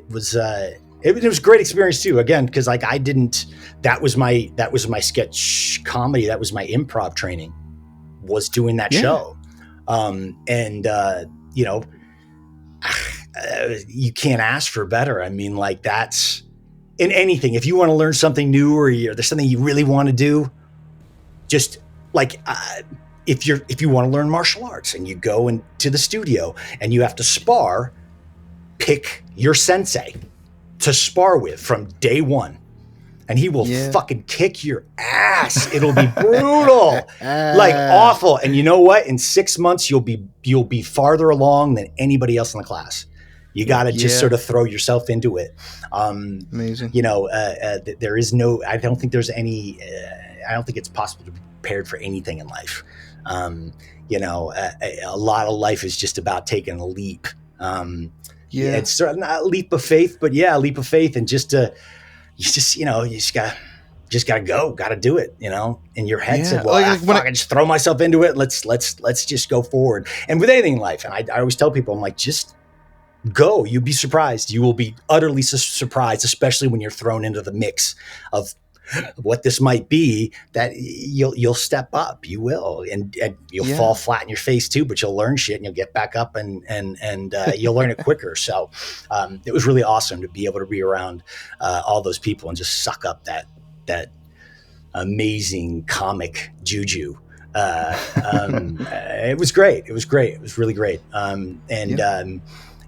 Speaker 3: was a great experience too. Again, because like that was my sketch comedy. That was my improv training, was doing that show. You can't ask for better. I mean, like that's in anything. If you want to learn something new or there's something you really want to do, just like if you want to learn martial arts and you go into the studio and you have to spar, pick your sensei to spar with from day one. And he will fucking kick your ass. It'll be brutal, like awful. And you know what? In 6 months, you'll be farther along than anybody else in the class. You got to just sort of throw yourself into it.
Speaker 2: Amazing.
Speaker 3: There is no. I don't think there's any. I don't think it's possible to be prepared for anything in life. A lot of life is just about taking a leap. It's sort of not a leap of faith, but a leap of faith, and you just gotta go, gotta do it, in your head said, well, I just throw myself into it. Let's just go forward. And with anything in life, and I always tell people, I'm like, just go, you'll be surprised. You will be utterly surprised, especially when you're thrown into the mix of what this might be, that you'll step up, you will, and you'll fall flat in your face too, but you'll learn shit and you'll get back up and you'll learn it quicker. So it was really awesome to be able to be around all those people and just suck up that amazing comic juju. It was great. It was really great.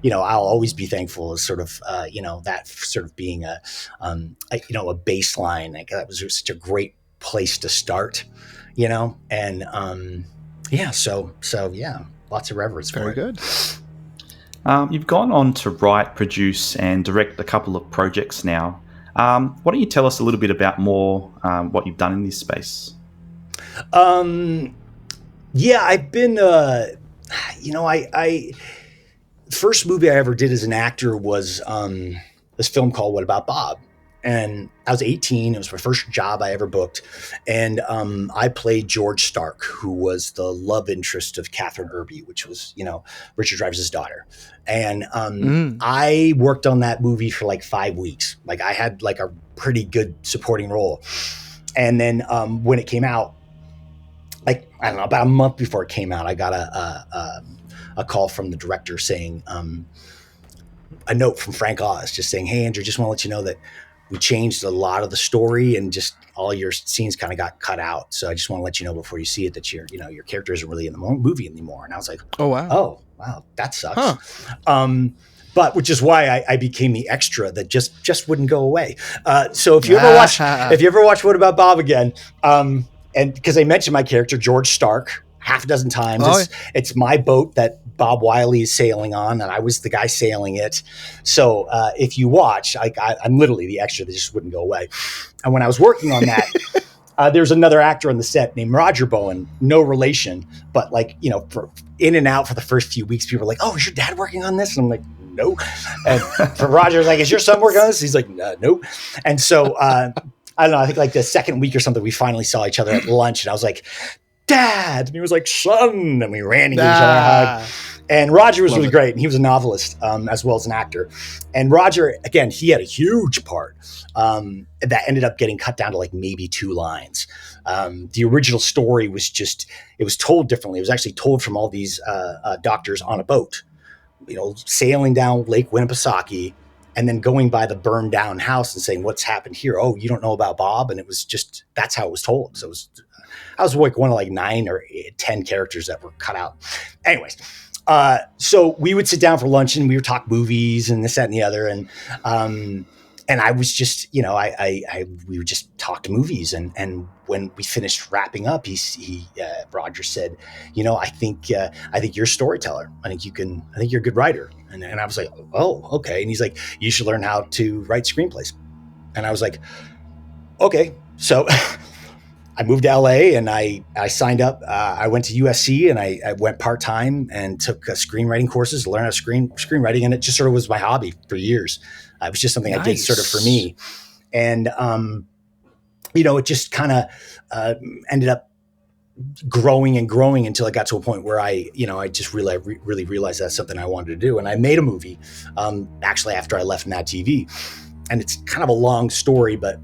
Speaker 3: I'll always be thankful as sort of, that sort of being a baseline. Like that was such a great place to start, so lots of reverence for it.
Speaker 2: Very good.
Speaker 1: You've gone on to write, produce, and direct a couple of projects now. Why don't you tell us a little bit about more what you've done in this space?
Speaker 3: I've been, first movie I ever did as an actor was this film called What About Bob? And I was 18. It was my first job I ever booked. And I played George Stark, who was the love interest of Catherine Irby, which was, Richard Dreyfuss' daughter. And I worked on that movie for like 5 weeks. Like I had like a pretty good supporting role. And then when it came out, like, I don't know, about a month before it came out, I got a call from the director saying, a note from Frank Oz just saying, hey, Andrew, just want to let you know that we changed a lot of the story and just all your scenes kind of got cut out. So I just want to let you know before you see it that your character isn't really in the movie anymore. And I was like, oh, wow, that sucks. Huh. But which is why I became the extra that just wouldn't go away. So if you ever watch What About Bob again, and because they mentioned my character, George Stark, half a dozen times. It's my boat that Bob Wiley is sailing on, and I was the guy sailing it. So if you watch, I'm literally the extra that just wouldn't go away. And when I was working on that, there's another actor on the set named Roger Bowen, no relation, but like, for in and out for the first few weeks, people were like, oh, is your dad working on this? And I'm like, no. And for Roger, like, is your son working on this? He's like, no. And so I don't know, I think like the second week or something, we finally saw each other at lunch, and I was like, Dad. And he was like, son. And we ran into each other and hugged. And Roger was
Speaker 2: Love
Speaker 3: really
Speaker 2: it.
Speaker 3: great. And he was a novelist as well as an actor. And Roger, again, he had a huge part that ended up getting cut down to like maybe 2 lines. The original story was it was told differently. It was actually told from all these doctors on a boat, sailing down Lake Winnipesaukee and then going by the burned down house and saying, what's happened here? Oh, you don't know about Bob? And it was just, that's how it was told. So I was like one of like 9 or 10 characters that were cut out. Anyways, so we would sit down for lunch and we would talk movies and this, that, and the other. And I was just, we would just talk to movies. And when we finished wrapping up, Roger said, I think you're a storyteller. I think you're a good writer. And I was like, oh, okay. And he's like, you should learn how to write screenplays. And I was like, okay. So I moved to LA and I signed up. I went to USC and I went part-time and took screenwriting courses to learn how to screenwriting. And it just sort of was my hobby for years. It was just something I did sort of for me. And, it just kind of ended up growing and growing until I got to a point where I just really realized that's something I wanted to do. And I made a movie actually after I left Mad TV. And it's kind of a long story, but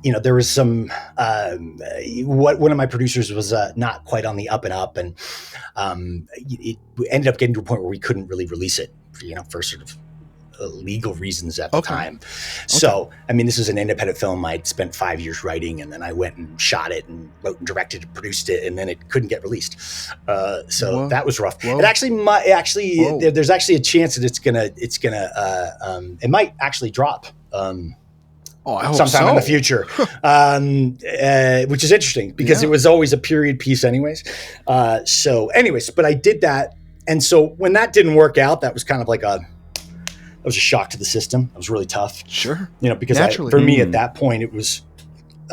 Speaker 3: there was some, one of my producers was not quite on the up and up. And it ended up getting to a point where we couldn't really release it, for sort of legal reasons at the time. So, this was an independent film. I'd spent 5 years writing, and then I went and shot it and wrote and directed and produced it, and then it couldn't get released. So that was rough. It actually, there's actually a chance that it might actually drop.
Speaker 2: I hope
Speaker 3: sometime in the future, which is interesting because it was always a period piece anyways. But I did that. And so when that didn't work out, that was kind of like that was a shock to the system. It was really tough.
Speaker 2: Sure.
Speaker 3: Because for me at that point,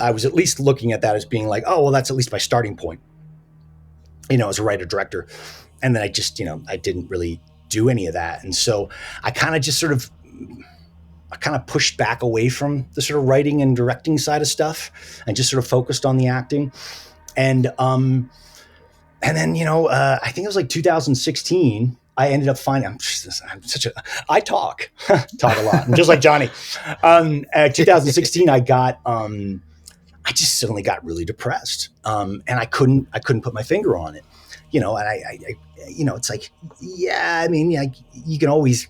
Speaker 3: I was at least looking at that as being like, oh, well, that's at least my starting point, as a writer director. And then I just, I didn't really do any of that. And so I kind of pushed back away from the sort of writing and directing side of stuff and just sort of focused on the acting. And then, I think it was like 2016, I ended up finding, I talk a lot, just like Johnny. 2016, I just suddenly got really depressed. And I couldn't put my finger on it, and I it's like, you can always,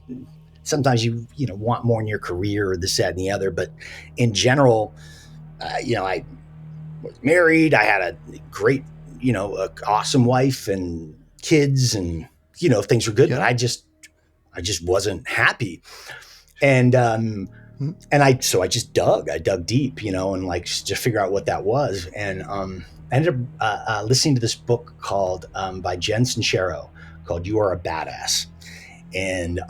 Speaker 3: sometimes you want more in your career or this, that, and the other. But in general, I was married. I had a great, awesome wife and kids, and things were good. But I just wasn't happy. And I just dug deep, and like just to figure out what that was. And I ended up listening to this book called by Jen Sincero called "You Are a Badass," and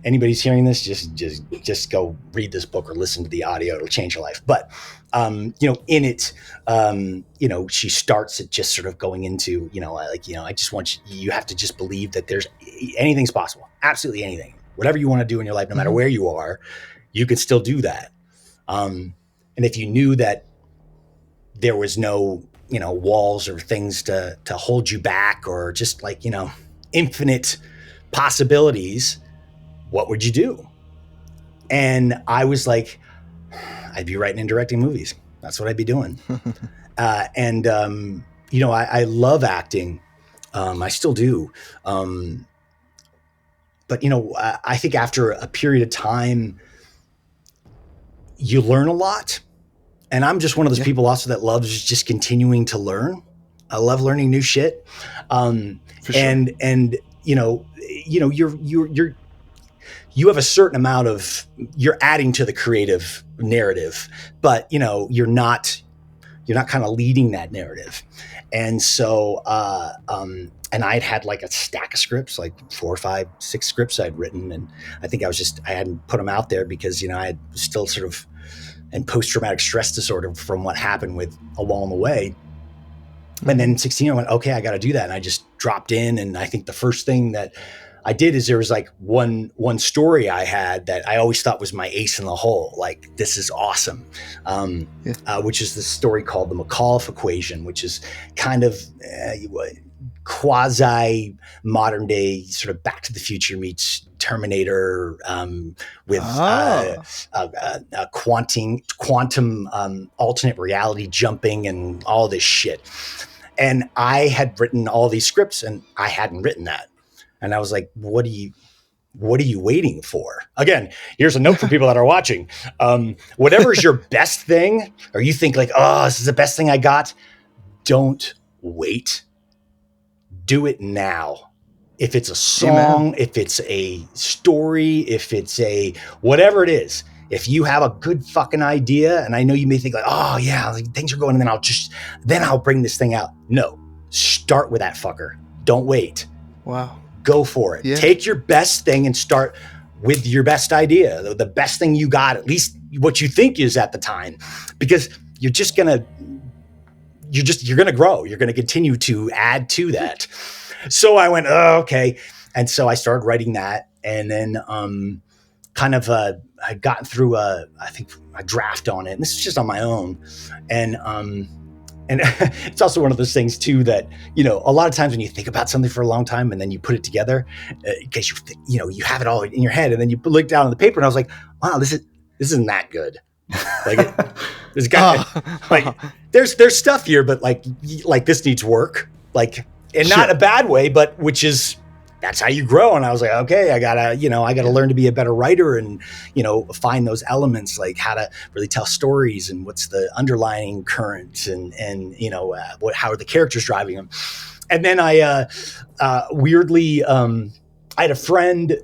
Speaker 3: anybody's hearing this, just go read this book or listen to the audio. It'll change your life. But in it, she starts it just sort of going into, I just want you have to just believe that there's anything's possible, absolutely anything, whatever you want to do in your life, no matter where you are, you can still do that. And if you knew that there was no, walls or things to hold you back, or just like, infinite possibilities, what would you do? And I was like, I'd be writing and directing movies. That's what I'd be doing. I love acting. I still do. But I think after a period of time, you learn a lot. And I'm just one of those people also that loves just continuing to learn. I love learning new shit. For sure. And you have a certain amount of, you're adding to the creative narrative, but you're not kind of leading that narrative. And so, and I'd had like a stack of scripts, like 4, 5, 6 scripts I'd written. And I think I hadn't put them out there because, I had still sort of in post-traumatic stress disorder from what happened along the way. And then in 16, I went, okay, I got to do that. And I just dropped in. And I think the first thing that I did is there was like one story I had that I always thought was my ace in the hole. Like, this is awesome. Which is this story called the McAuliffe equation, which is kind of quasi modern day sort of Back to the Future meets Terminator, with quantum alternate reality jumping and all this shit. And I had written all these scripts and I hadn't written that. And I was like, what are you waiting for? Again, here's a note for people that are watching. Whatever is your best thing, or you think like, oh, this is the best thing I got, don't wait. Do it now. If it's a song, Amen. If it's a story, if it's a whatever it is, if you have a good fucking idea, and I know you may think like, oh yeah, like, things are going, and then I'll bring this thing out. No, start with that fucker. Don't wait.
Speaker 2: Wow.
Speaker 3: Go for it. Yeah. Take your best thing and start with your best idea, the best thing you got, at least what you think is at the time, because you're gonna grow. You're gonna continue to add to that. So I went, oh, okay. And so I started writing that, and then I got through I think a draft on it. And this is just on my own. And it's also one of those things too that, you know, a lot of times when you think about something for a long time and then you put it together, because you have it all in your head, and then you look down on the paper, and I was like, wow, this isn't that good. Like there's there's stuff here, but like this needs work, like, and not a bad way, but that's how you grow. And I was like, okay, I gotta learn to be a better writer and, find those elements, like how to really tell stories and what's the underlying current and how are the characters driving them. And then I weirdly, I had a friend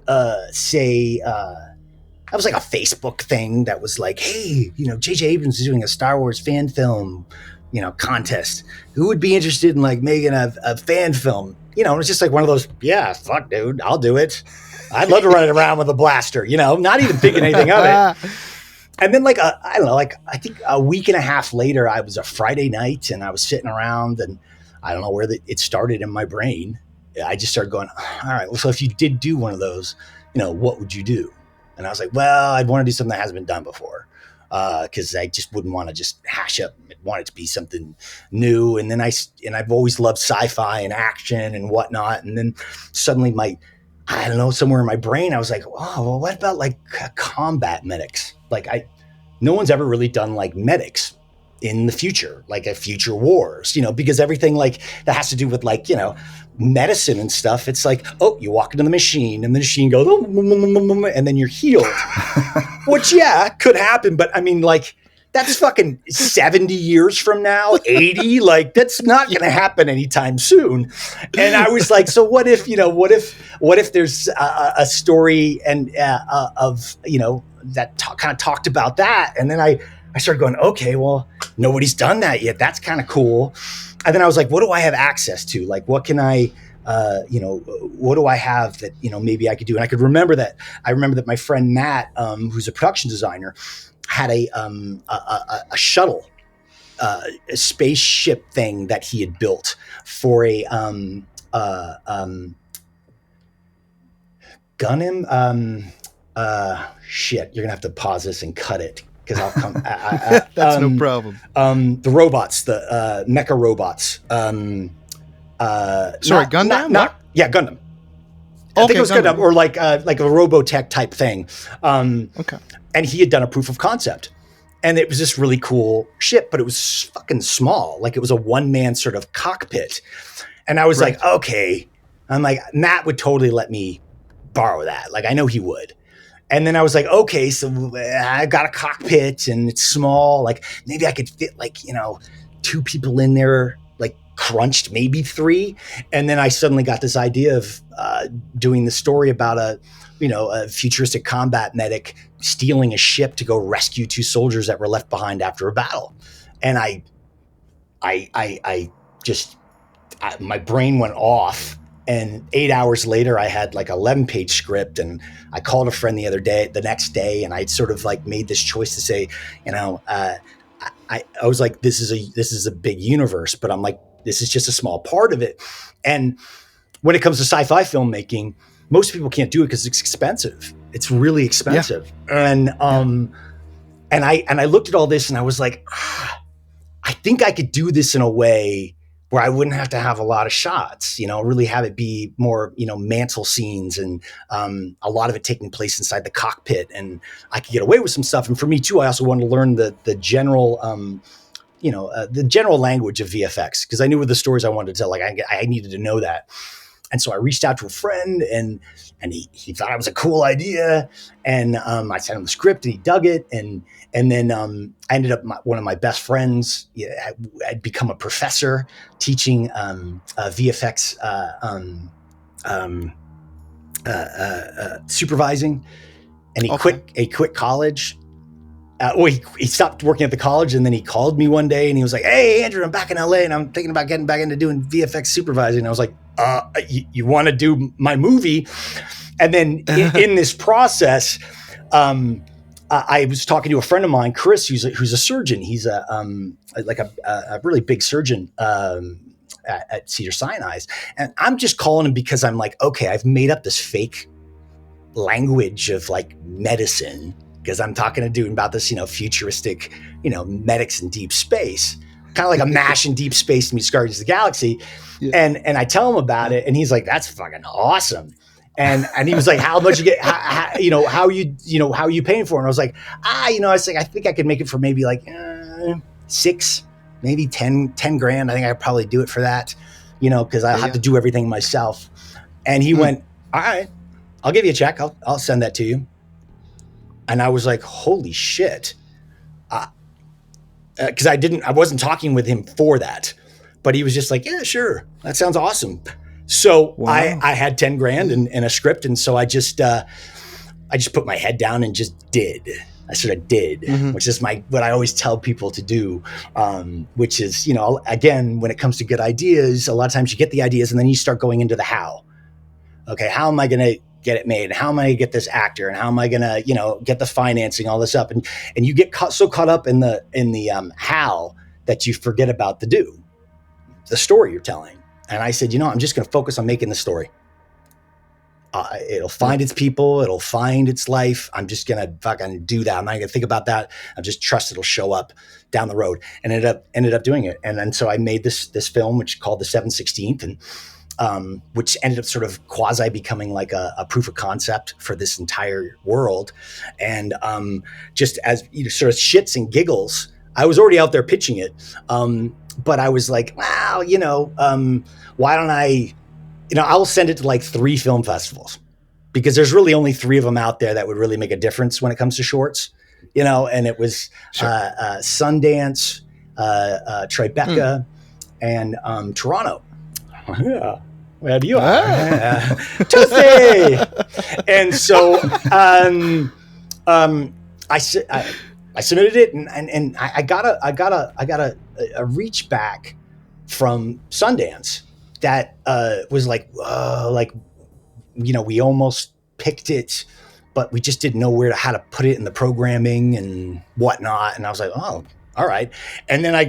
Speaker 3: say, that was like a Facebook thing that was like, hey, J.J. Abrams is doing a Star Wars fan film, contest. Who would be interested in like making a fan film? It's just like one of those, yeah, fuck, dude, I'll do it. I'd love to run it around with a blaster, not even thinking anything of it. And then I think a week and a half later, I was a Friday night and I was sitting around, and I don't know where it started in my brain. I just started going, all right, well, so if you did do one of those, what would you do? And I was like, well, I'd want to do something that hasn't been done before. Because I just wouldn't want to just hash up. I want it to be something new. And then I've always loved sci-fi and action and whatnot. And then suddenly somewhere in my brain, I was like, oh, well, what about like combat medics? Like no one's ever really done like medics in the future, like a future wars, because everything like that has to do with like, medicine and stuff. It's like, oh, you walk into the machine and the machine goes, and then you're healed, which could happen. But I mean, like, that's fucking 70 years from now, 80, like that's not going to happen anytime soon. And I was like, so what if there's a story and of, that kind of talked about that. And then I started going, okay, well, nobody's done that yet. That's kind of cool. And then I was like, what do I have access to? Like, what can I, what do I have that, maybe I could do? And I remember that my friend Matt, who's a production designer, had a shuttle, a spaceship thing that he had built for a Gunham. Shit, you're gonna have to pause this and cut it, because I'll come.
Speaker 2: That's no problem.
Speaker 3: The robots, the mecha robots.
Speaker 2: Gundam?
Speaker 3: Gundam. I think it was Gundam, or like a Robotech type thing.
Speaker 2: Okay.
Speaker 3: And he had done a proof of concept, and it was this really cool ship, but it was fucking small. Like it was a one-man sort of cockpit. And I was like, okay. I'm like, Matt would totally let me borrow that. Like I know he would. And then I was like, okay, so I got a cockpit and it's small. Like maybe I could fit like, 2 people in there, like crunched, maybe 3. And then I suddenly got this idea of doing the story about a futuristic combat medic stealing a ship to go rescue 2 soldiers that were left behind after a battle. And my brain went off. And 8 hours later, I had like 11-page script, and I called a friend the next day, and I sort of like made this choice to say, I was like, this is a big universe, but I'm like, this is just a small part of it. And when it comes to sci-fi filmmaking, most people can't do it because it's expensive. It's really expensive. And I looked at all this and I was like, I think I could do this in a way where I wouldn't have to have a lot of shots, really have it be more, mantle scenes and a lot of it taking place inside the cockpit, and I could get away with some stuff. And for me too, I also wanted to learn the general, the general language of VFX, because I knew with the stories I wanted to tell, like I needed to know that. And so I reached out to a friend, and he thought it was a cool idea. And I sent him the script, and he dug it. And then I ended up, one of my best friends had become a professor teaching VFX supervising. And he quit college. He stopped working at the college, and then he called me one day and he was like, "Hey, Andrew, I'm back in LA and I'm thinking about getting back into doing VFX supervising." And I was like, you want to do my movie? And then in this process, I was talking to a friend of mine, Chris, who's a surgeon. He's a really big surgeon at Cedars-Sinai. And I'm just calling him because I'm like, okay, I've made up this fake language of like medicine, because I'm talking to a dude about this, futuristic, medics in deep space, kind of like a MASH in deep space meets Guardians of the Galaxy. Yeah. And I tell him about it, and he's like, "That's fucking awesome." And he was like, "How much you get? How are you paying for it?" And I was like, I was like, I think I could make it for maybe like 6, maybe 10 grand. I think I could probably do it for that, because I have to do everything myself. And he went, "All right, I'll give you a check. I'll send that to you." And I was like, holy shit. Because I wasn't talking with him for that, but he was just like, "Yeah, sure. That sounds awesome." So wow. I had 10 grand and a script. And so I just put my head down and just did. I sort of did, which is what I always tell people to do, which is, again, when it comes to good ideas, a lot of times you get the ideas and then you start going into the how. Okay, how am I going to get it made? How am I going to get this actor? And how am I going to, get the financing, all this up? And you get so caught up in the how that you forget about the story you're telling. And I said, I'm just going to focus on making the story. It'll find its people. It'll find its life. I'm just going to fucking do that. I'm not going to think about that. I just trust it'll show up down the road. And ended up doing it. And then so I made this film, which called The 7/16th, and which ended up sort of quasi becoming like a proof of concept for this entire world. And just as sort of shits and giggles, I was already out there pitching it. But I was like, wow, why don't I will send it to like 3 film festivals, because there's really only 3 of them out there that would really make a difference when it comes to shorts, and it was Sundance, Tribeca, and Toronto. Yeah. Where you are. Tuesday. And so I submitted it, and I got a reach back from Sundance that was like we almost picked it, but we just didn't know how to put it in the programming and whatnot. And I was like, oh, all right. And then I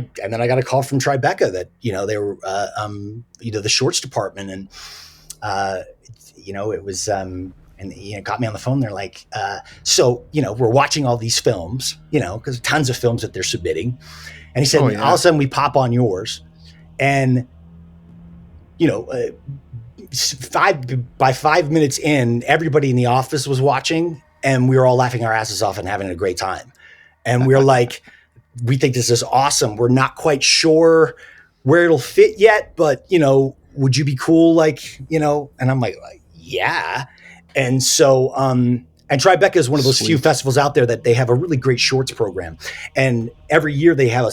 Speaker 3: got a call from Tribeca that they were the shorts department, and it was and got me on the phone. They're like, so we're watching all these films, because tons of films that they're submitting. And he said, all of a sudden we pop on yours, and 5 minutes in, everybody in the office was watching, and we were all laughing our asses off and having a great time. And we were like, we think this is awesome. We're not quite sure where it'll fit yet, but would you be cool? And I'm like, yeah. And so, and Tribeca is one of those few festivals out there that they have a really great shorts program. And every year they have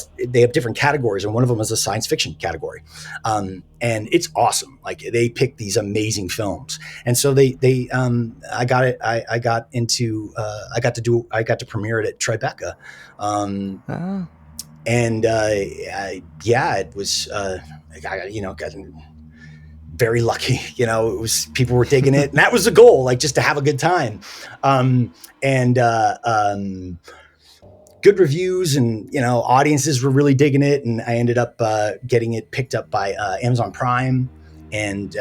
Speaker 3: different categories, and one of them is a science fiction category. And it's awesome. Like, they pick these amazing films. And so I got to premiere it at Tribeca. And it was, got very lucky, it was, people were digging it, and that was the goal, like, just to have a good time. Good reviews, and, audiences were really digging it. And I ended up getting it picked up by Amazon Prime, and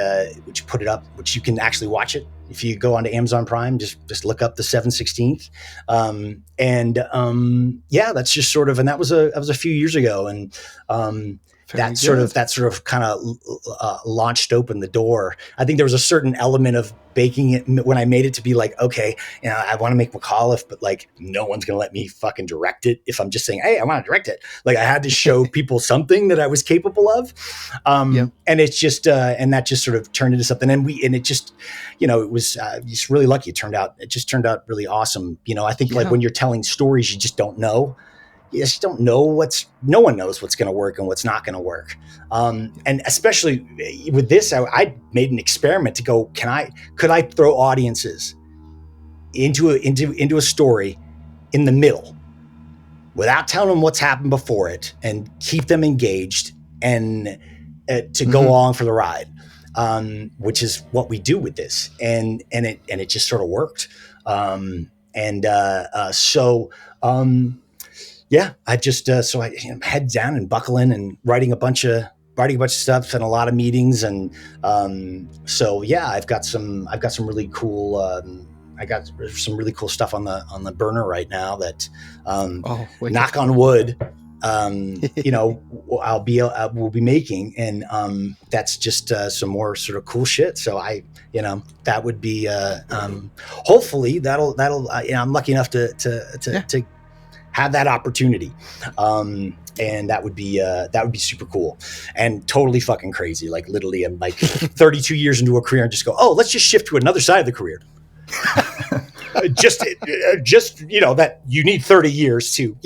Speaker 3: which put it up, which you can actually watch it If you go onto Amazon Prime, just look up the 7/16. Yeah, that's just sort of, and that was a few years ago, and that sort of kind of launched open the door. I think there was a certain element of baking it when I made it to be like, okay, I want to make McAuliffe, but like no one's going to let me fucking direct it if I'm just saying, hey, I want to direct it. Like I had to show people something that I was capable of. And it's just, and that just sort of turned into something. And it just, it was just really lucky. It just turned out really awesome. I think like when you're telling stories, you just don't know. You just don't know no one knows what's going to work and what's not going to work. And especially with this, I made an experiment to go, could I throw audiences into a story in the middle without telling them what's happened before it and keep them engaged and to go along for the ride, which is what we do with this. And it just sort of worked. Yeah, I just so I head down and buckle in and writing a bunch of stuff and a lot of meetings, and so yeah, I've got some really cool I got some really cool stuff on the burner right now that knock on wood, we'll be making, and that's just some more sort of cool shit. So that would be hopefully that'll I'm lucky enough to have that opportunity. And that would be super cool and totally fucking crazy. Like literally I'm like 32 years into a career and just go, oh, let's just shift to another side of the career. just that you need 30 years to,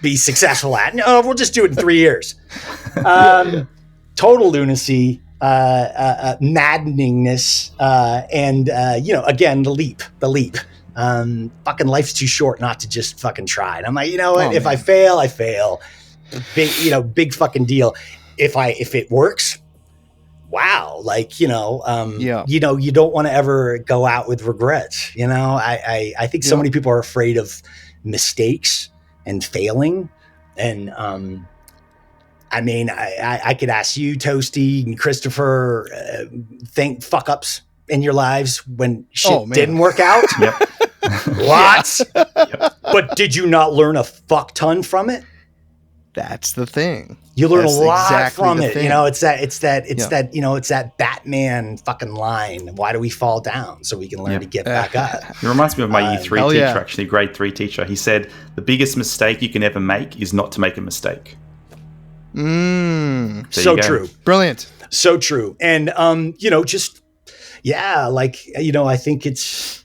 Speaker 3: be successful at. No, we'll just do it in 3 years. Total lunacy, maddeningness. And again, the leap. Fucking life's too short not to just fucking try. And I'm like, you know what? If I fail, I fail. Big fucking deal. If it works, wow. Like, you don't want to ever go out with regrets. I think so many people are afraid of mistakes and failing. And, I could ask you, Toasty and Christopher, think fuck ups in your lives when shit didn't work out.
Speaker 1: Yep.
Speaker 3: Lots. Yep. But did you not learn a fuck ton from it?
Speaker 2: That's the thing.
Speaker 3: You learn a lot from it. It's that Batman fucking line. Why do we fall down? So we can learn to get back up.
Speaker 1: It reminds me of my year 3 teacher, actually, grade 3 teacher. He said, the biggest mistake you can ever make is not to make a mistake.
Speaker 3: So true.
Speaker 2: Brilliant.
Speaker 3: So true. And, I think it's,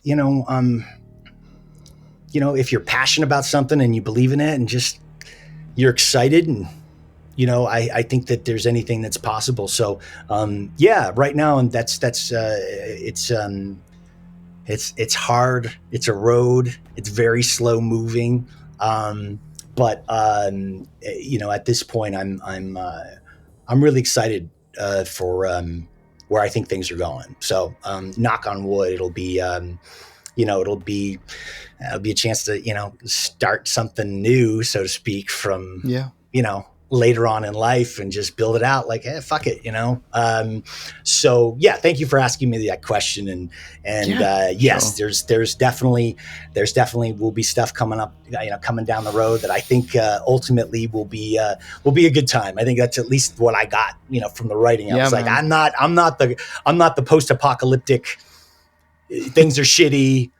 Speaker 3: if you're passionate about something and you believe in it and just you're excited, and I think that there's anything that's possible. So right now, and that's it's hard. It's a road. It's very slow moving. But at this point, I'm really excited for where I think things are going. So knock on wood, it'll be a chance to, start something new, so to speak, from, later on in life and just build it out like, hey, fuck it, So yeah, thank you for asking me that question. And yes, sure. there's definitely will be stuff coming up, coming down the road that I think ultimately will be a good time. I think that's at least what I got, from the writing. I was like, I'm not the post-apocalyptic, things are shitty,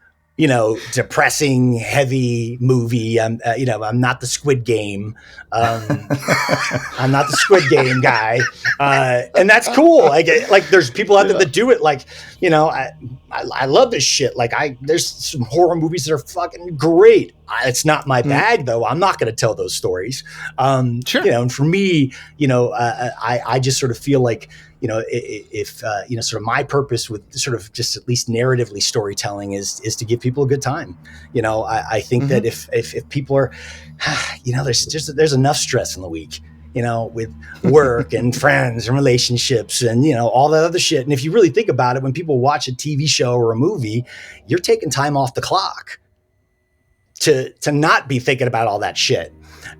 Speaker 3: depressing, heavy movie. I'm not the Squid Game. I'm not the Squid Game guy. And that's cool. Like there's people out there that do it. Like, I love this shit. Like there's some horror movies that are fucking great. It's not my bag though. I'm not going to tell those stories.
Speaker 2: Sure.
Speaker 3: And for me, I just sort of feel like, if sort of my purpose with sort of just at least narratively storytelling is to give people a good time. I think that if people are, there's enough stress in the week, with work and friends and relationships and, all that other shit. And if you really think about it, when people watch a TV show or a movie, you're taking time off the clock to not be thinking about all that shit.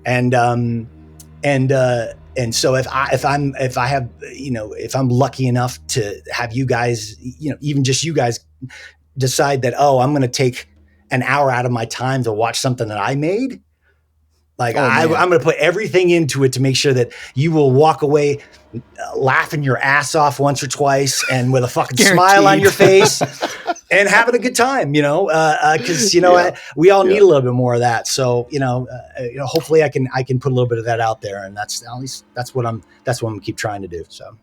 Speaker 3: And so if I'm lucky enough to have you guys, even just you guys decide that, oh, I'm going to take an hour out of my time to watch something that I made. Like I'm going to put everything into it to make sure that you will walk away laughing your ass off once or twice and with a fucking smile on your face and having a good time, because we all need a little bit more of that. So hopefully I can put a little bit of that out there, and that's what I'm going to keep trying to do. So.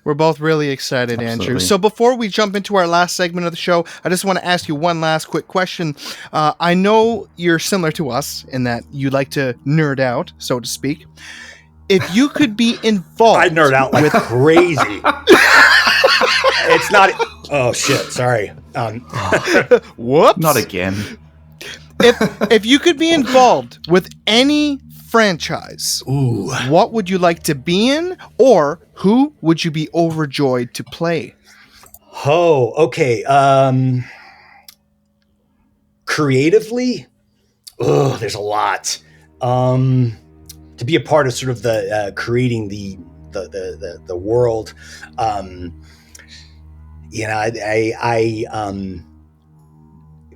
Speaker 2: We're both really excited,
Speaker 1: Absolutely.
Speaker 2: Andrew. So before we jump into our last segment of the show, I just want to ask you one last quick question. I know you're similar to us in that you like to nerd out, so to speak. If you could be involved...
Speaker 3: I nerd out like crazy. It's not... Oh, shit. Sorry.
Speaker 2: Whoops.
Speaker 1: Not again.
Speaker 2: If you could be involved with any franchise, what would you like to be in, or who would you be overjoyed to play?
Speaker 3: Oh, okay. Creatively, there's a lot. To be a part of sort of the creating the world.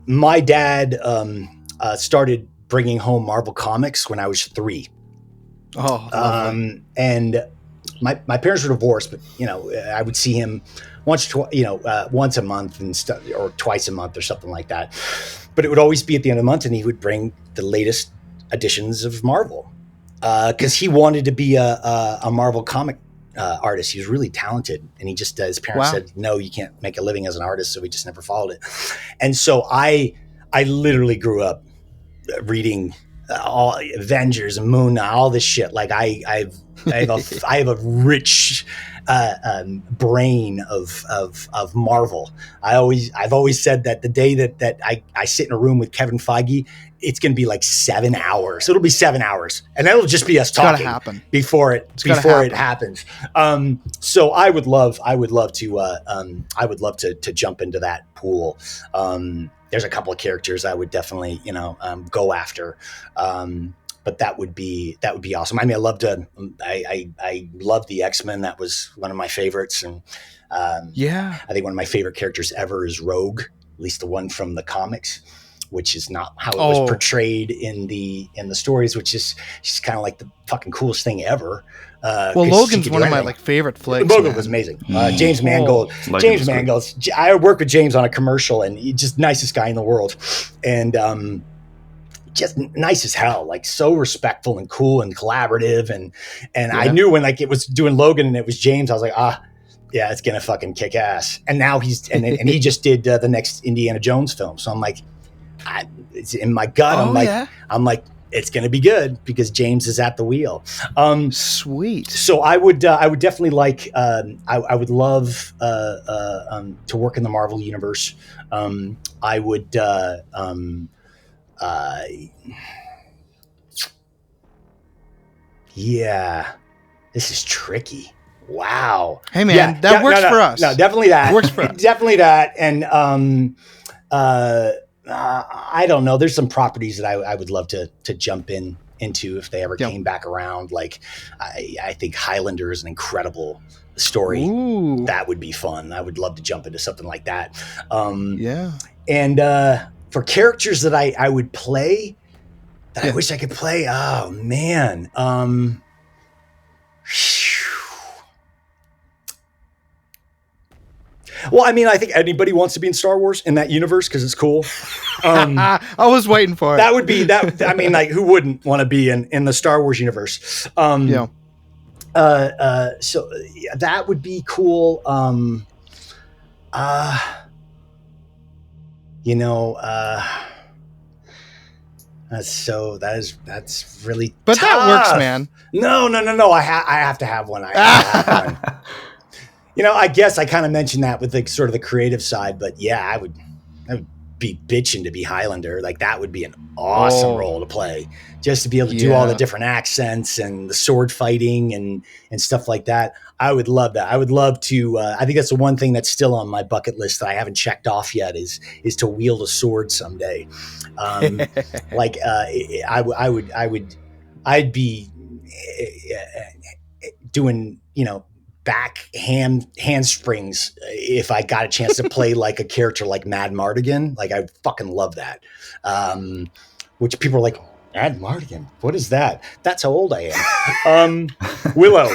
Speaker 3: My dad started bringing home Marvel Comics when I was 3. And my parents were divorced, but I would see him once a month and stuff, or twice a month or something like that. But it would always be at the end of the month, and he would bring the latest editions of Marvel because he wanted to be a Marvel comic artist. He was really talented, and he just his parents said, no, you can't make a living as an artist, so we just never followed it. And so I literally grew up reading all Avengers and Moon Knight, all this shit. Like I have a rich brain of Marvel. I've always said that the day that I sit in a room with Kevin Feige, it's going to be like 7 hours. It'll be 7 hours, and that'll just be us talking before it happens. So I would love to jump into that pool. There's a couple of characters I would definitely, go after. But that would be awesome. I mean, I love the X-Men. That was one of my favorites. And I think one of my favorite characters ever is Rogue, at least the one from the comics, which is not how it was portrayed in the stories, which is just kind of like the fucking coolest thing ever.
Speaker 2: Logan's one of my favorite flicks.
Speaker 3: Logan was amazing. James Mangold. James Mangold. I worked with James on a commercial, and he's just nicest guy in the world. And just nice as hell, like so respectful and cool and collaborative. And I knew when it was doing Logan and it was James, I was like, yeah, it's gonna fucking kick ass. And now he's and he just did the next Indiana Jones film. So I'm like, it's in my gut. I'm like, it's gonna be good because James is at the wheel.
Speaker 2: Sweet.
Speaker 3: So I would definitely like. I would love to work in the Marvel universe. I would. Yeah, this is tricky. Wow.
Speaker 2: Hey man, that works for us.
Speaker 3: No, definitely that.
Speaker 2: Works for us.
Speaker 3: Definitely that. And I don't know. There's some properties that I would love to jump into if they ever came back around. Like I think Highlander is an incredible story.
Speaker 2: Ooh.
Speaker 3: That would be fun. I would love to jump into something like that. And for characters that I would play that I wish I could play. Oh man. Well, I mean, I think anybody wants to be in Star Wars in that universe because it's cool.
Speaker 2: I was waiting for it.
Speaker 3: That would be that. I mean, who wouldn't want to be in the Star Wars universe? So that would be cool. That's really
Speaker 2: but
Speaker 3: tough.
Speaker 2: That works, man.
Speaker 3: No. I have to have one. I have one. I guess I kind of mentioned that with sort of the creative side, but yeah, I would be bitching to be Highlander. Like that would be an awesome role to play, just to be able to do all the different accents and the sword fighting and stuff like that. I would love that. I would love to. I think that's the one thing that's still on my bucket list that I haven't checked off yet is to wield a sword someday. I'd be doing back handsprings if I got a chance to play like a character like Mad Mardigan. Like I fucking love that. Which people are like, Mad Mardigan, what is that? That's how old I am. Willow.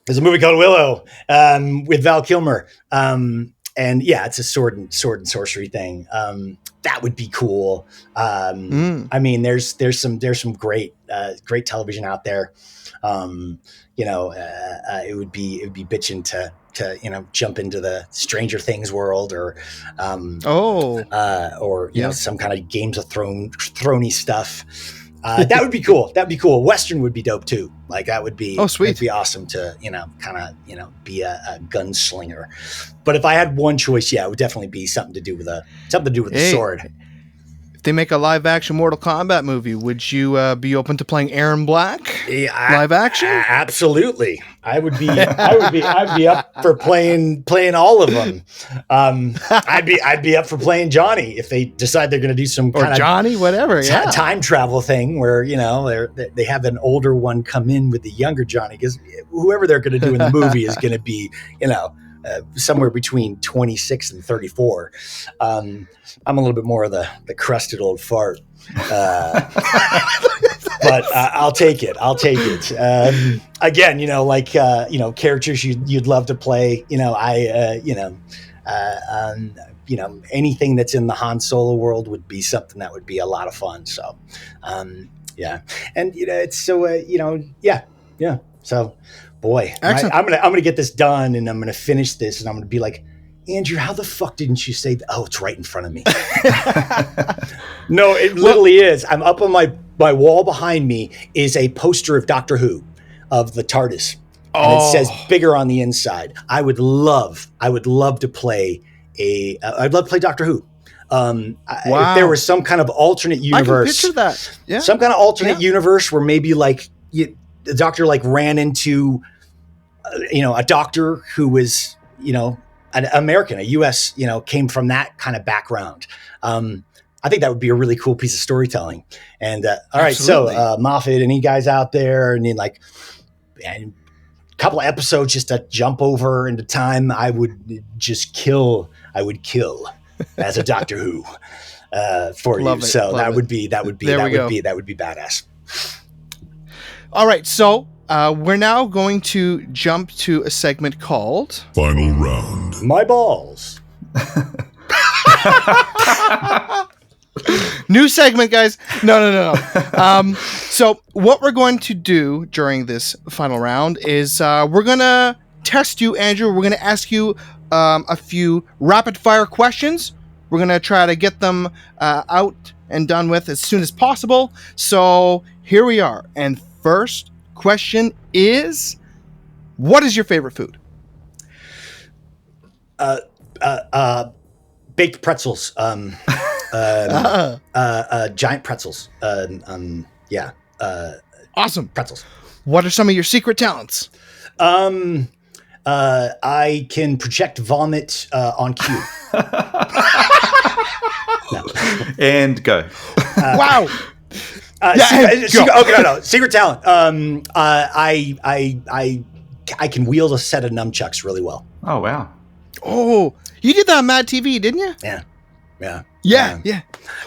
Speaker 3: There's a movie called Willow with Val Kilmer. And yeah, it's a sword and sorcery thing. That would be cool. I mean, there's some great television out there. It would be bitching to jump into the Stranger Things world or some kind of Games of Thrones stuff. That would be cool. That'd be cool. Western would be dope too. Like that would be
Speaker 2: sweet.
Speaker 3: It'd be awesome to be a gunslinger. But if I had one choice, yeah, it would definitely be something to do with the sword.
Speaker 2: If they make a live action Mortal Kombat movie, would you be open to playing Aaron Black? Live action?
Speaker 3: Absolutely. I'd be up for playing all of them. I'd be up for playing Johnny if they decide they're going to do some kind of
Speaker 2: Johnny, whatever,
Speaker 3: time travel thing where they have an older one come in with the younger Johnny, because whoever they're going to do in the movie is going to be somewhere between 26 and 34. I'm a little bit more of the crusted old fart. But I'll take it. Again, characters you'd love to play. Anything that's in the Han Solo world would be something that would be a lot of fun. So, yeah, and it's so yeah. So, boy, I'm gonna get this done, and I'm gonna finish this, and I'm gonna be like, Andrew, how the fuck didn't you say that? Oh, it's right in front of me. No, it literally is. I'm up on my wall behind me is a poster of Doctor Who, of the TARDIS. And it says bigger on the inside. I would love to play I'd love to play Doctor Who. If there was some kind of alternate universe.
Speaker 2: I can picture that. Yeah.
Speaker 3: Some kind of alternate universe where maybe like the Doctor like ran into a doctor who was, an American, a U.S., came from that kind of background. I think that would be a really cool piece of storytelling. And all right, so Moffat, any guys out there, and a couple of episodes just to jump over into time, I would kill as a Doctor Who for you. So that would be badass.
Speaker 2: All right, so we're now going to jump to a segment called
Speaker 4: Final Round.
Speaker 3: My balls.
Speaker 2: New segment, guys. No. So what we're going to do during this final round is we're going to test you, Andrew. We're going to ask you a few rapid fire questions. We're going to try to get them out and done with as soon as possible. So here we are. And first question is, what is your favorite food?
Speaker 3: Baked pretzels. Giant pretzels. Yeah.
Speaker 2: Awesome.
Speaker 3: Pretzels.
Speaker 2: What are some of your secret talents?
Speaker 3: I can project vomit on cue. No.
Speaker 1: And go.
Speaker 2: Wow.
Speaker 3: Secret talent. I can wield a set of nunchucks really well.
Speaker 1: Oh, wow.
Speaker 2: Oh, you did that on Mad TV, didn't you?
Speaker 3: Yeah.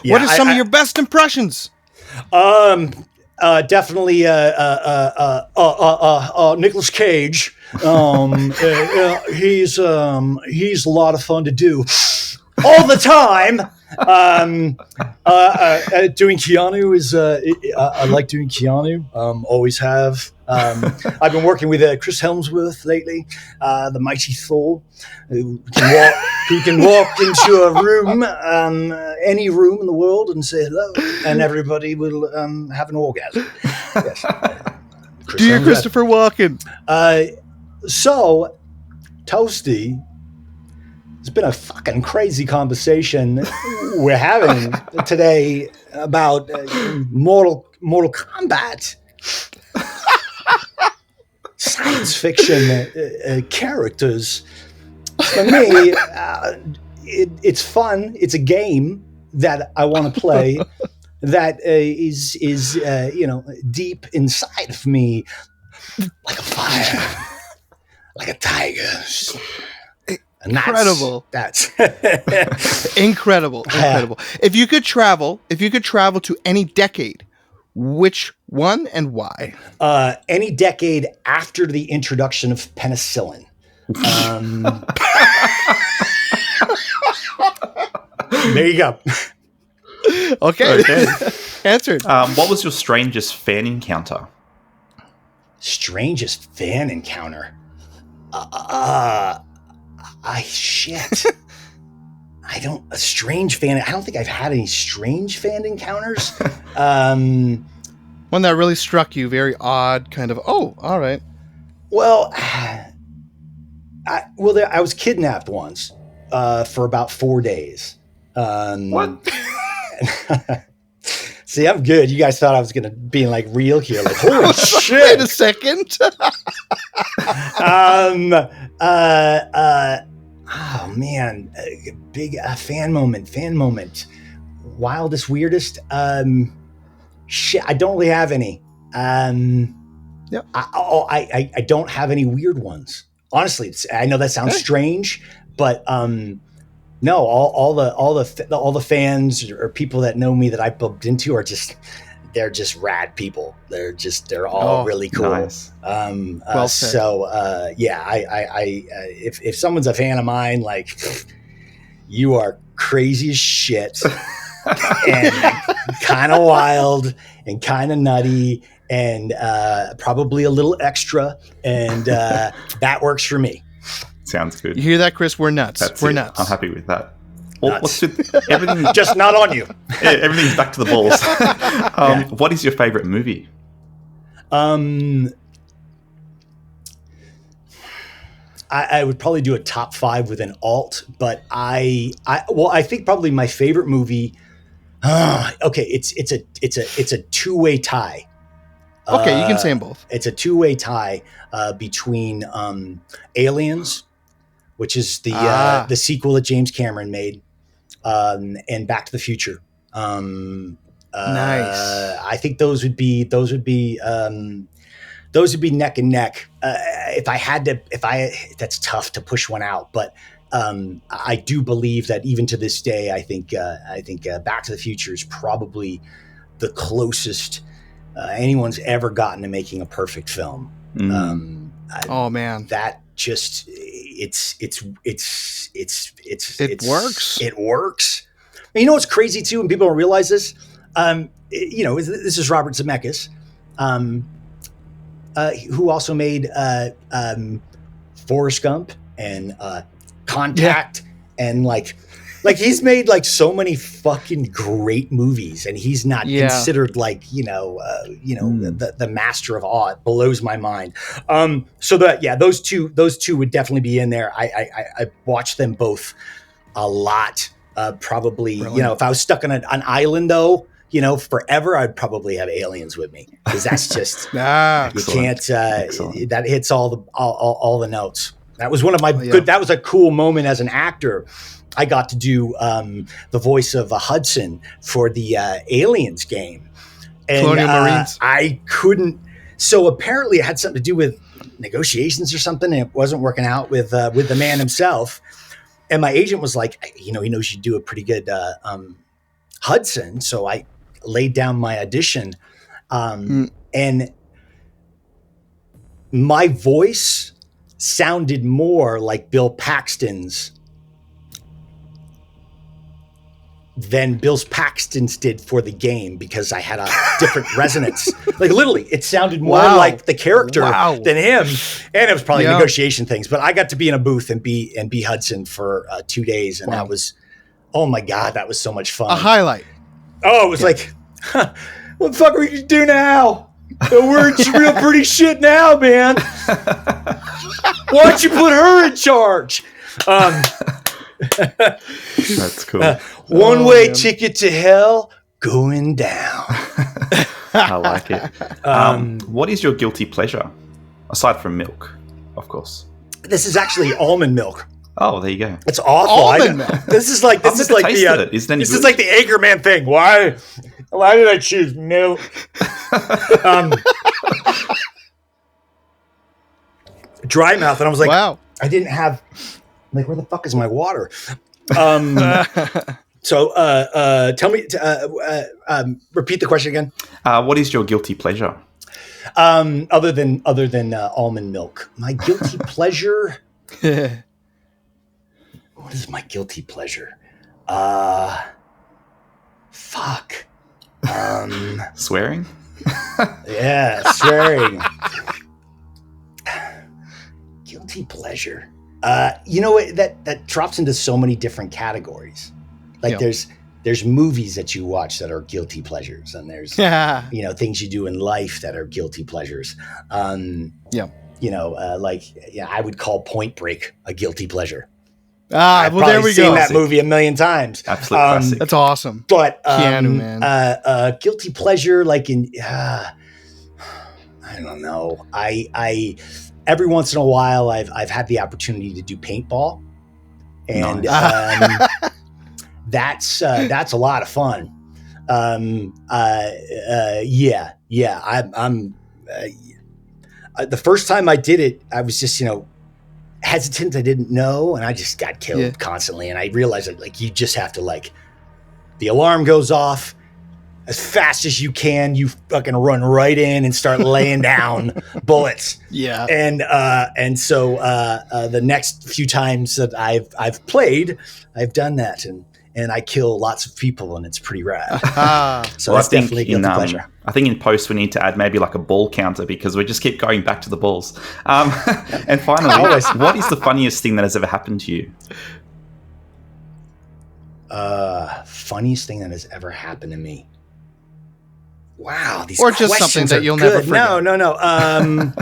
Speaker 2: What are some of your best impressions?
Speaker 3: Definitely Nicolas Cage. He's a lot of fun to do all the time. Doing Keanu is I like doing Keanu. Always have. I've been working with Chris Hemsworth lately, the mighty Thor, who can walk into a room, any room in the world, and say hello, and everybody will have an orgasm. Yes.
Speaker 2: Dear Christopher Walken.
Speaker 3: So, Toasty, it's been a fucking crazy conversation we're having today about Mortal Kombat. Science fiction characters. For me, it's fun. It's a game that I want to play that is deep inside of me, like a fire. like a tiger. And
Speaker 2: Incredible.
Speaker 3: That's
Speaker 2: Incredible. If you could travel to any decade, which one and why?
Speaker 3: Any decade after the introduction of penicillin. There you go.
Speaker 2: Okay. Answered.
Speaker 3: Um,
Speaker 1: What was your strangest fan encounter?
Speaker 3: Strangest fan encounter. Shit. I don't think I've had any strange fan encounters.
Speaker 2: One that really struck you, very odd, kind of, oh, all right.
Speaker 3: Well, I was kidnapped once for about 4 days.
Speaker 1: What?
Speaker 3: See, I'm good. You guys thought I was going to be like real here. Like, holy shit.
Speaker 2: Wait a second.
Speaker 3: Oh man, big fan moment. Wildest, weirdest. Shit, I don't really have any.
Speaker 2: Yep.
Speaker 3: I don't have any weird ones. Honestly, I know that sounds strange, but no, all the fans or people that know me that I bumped into are they're just rad people. They're all really cool.
Speaker 1: Nice.
Speaker 2: Well said.
Speaker 3: So yeah, if someone's a fan of mine, like, you are crazy as shit and kind of wild and kind of nutty and probably a little extra, and that works for me.
Speaker 1: Sounds good.
Speaker 2: You hear that, Chris? We're nuts. We're nuts.
Speaker 1: I'm happy with that. Well,
Speaker 3: Nuts.
Speaker 1: everything,
Speaker 3: Just not on you.
Speaker 1: everything's back to the balls. What is your favorite movie?
Speaker 3: I would probably do a top 5 with an alt, but I think probably my favorite movie. Okay, it's a two-way tie.
Speaker 2: Okay, you can say them both.
Speaker 3: It's a two-way tie between Aliens, which is the sequel that James Cameron made, and Back to the Future.
Speaker 2: Nice.
Speaker 3: I think those would be neck and neck. That's tough to push one out, but I do believe that even to this day, I think Back to the Future is probably the closest anyone's ever gotten to making a perfect film.
Speaker 2: Oh man,
Speaker 3: that just it
Speaker 2: works.
Speaker 3: It works. And you know what's crazy too, and people don't realize this. This is Robert Zemeckis, who also made Forrest Gump and Contact, and like he's made like so many fucking great movies, and he's not considered like the master of awe. It blows my mind. Those two would definitely be in there. I watched them both a lot. Probably,
Speaker 2: Brilliant.
Speaker 3: If I was stuck on an island though, forever, I'd probably have Aliens with me, because that's just you can't. That hits all the notes. That was one of my good. That was a cool moment as an actor. I got to do the voice of Hudson for the Aliens game, and
Speaker 2: Colonial Marines.
Speaker 3: I couldn't. So apparently, it had something to do with negotiations or something, and it wasn't working out with the man himself. And my agent was like, he knows you do a pretty good Hudson. So I laid down my audition, and my voice sounded more like Bill Paxton's than Bill Paxton's did for the game, because I had a different resonance. Like literally, it sounded more like the character than him. And it was probably negotiation things, but I got to be in a booth and be Hudson for 2 days. And that was, oh my God, that was so much fun.
Speaker 2: A highlight.
Speaker 3: Oh, it was like, what the fuck are we going to do now? We're in real pretty shit now, man. Why don't you put her in charge?
Speaker 1: That's cool.
Speaker 3: One-way ticket to hell going down.
Speaker 1: I like it. What is your guilty pleasure, aside from milk, of course?
Speaker 3: This is actually almond milk.
Speaker 1: Oh, there you go.
Speaker 3: It's awful. This is like the Anchorman thing. Why did I choose milk? dry mouth, and I was like,
Speaker 2: wow.
Speaker 3: I didn't have, like, where the fuck is my water? So tell me, repeat the question again.
Speaker 1: What is your guilty pleasure?
Speaker 3: Other than almond milk, my guilty pleasure. What is my guilty pleasure? Fuck.
Speaker 1: Swearing?
Speaker 3: Yeah, swearing. Guilty pleasure. You know what? That drops into so many different categories. Like there's movies that you watch that are guilty pleasures, and there's things you do in life that are guilty pleasures. I would call Point Break a guilty pleasure. I've
Speaker 2: well, there we
Speaker 3: seen
Speaker 2: go.
Speaker 3: that movie a million times.
Speaker 1: Absolute classic.
Speaker 2: That's awesome.
Speaker 3: But
Speaker 2: Keanu, man.
Speaker 3: Guilty pleasure, like in I don't know. I every once in a while I've had the opportunity to do paintball, and that's a lot of fun. I'm the first time I did it, I was just hesitant. I didn't know, and I just got killed constantly. And I realized that, like, you just have to, like, the alarm goes off as fast as you can. You fucking run right in and start laying down bullets.
Speaker 2: Yeah.
Speaker 3: And so the next few times that I've played, I've done that, and I kill lots of people, and it's pretty rad. So that's definitely a guilty pleasure.
Speaker 1: I think in post we need to add maybe like a ball counter, because we just keep going back to the balls. And finally, what is the funniest thing that has ever happened to you?
Speaker 3: Funniest thing that has ever happened to me. Wow, these
Speaker 2: or just something that you'll never forget.
Speaker 3: No.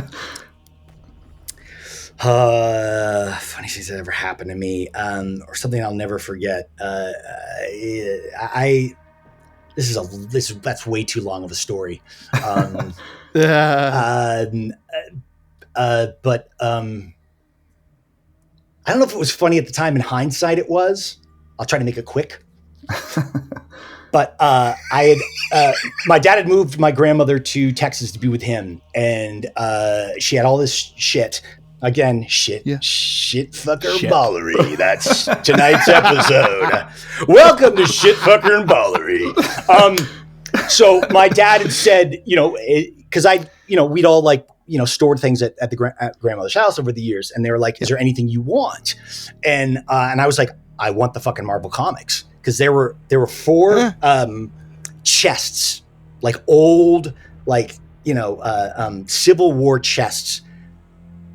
Speaker 3: Funny things that ever happened to me, or something I'll never forget. That's way too long of a story. But I don't know if it was funny at the time. In hindsight, it was. I'll try to make it quick. But my dad had moved my grandmother to Texas to be with him, and she had all this shit. Again, shit fucker and ballery. That's tonight's episode. Welcome to Shit Fucker and Ballery. So my dad had said, because we'd all stored things at grandmother's house over the years, and they were like, "Is there anything you want?" And I was like, "I want the fucking Marvel comics," because there were 4 chests, like old, Civil War chests,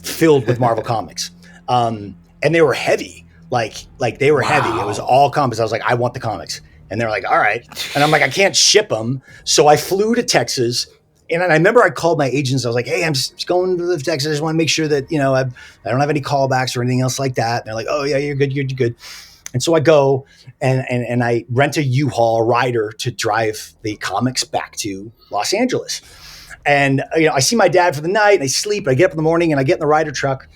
Speaker 3: filled with Marvel comics, and they were heavy, like they were heavy. It was all comics. I was like, I want the comics, and they're like, all right. And I'm like, I can't ship them, so I flew to Texas. And I remember I called my agents. I was like, hey, I'm just going to Texas. I just want to make sure that I don't have any callbacks or anything else like that. And they're like, oh yeah, you're good. And so I go and I rent a U-Haul rider to drive the comics back to Los Angeles. And I see my dad for the night, and I sleep. And I get up in the morning, and I get in the Ryder truck,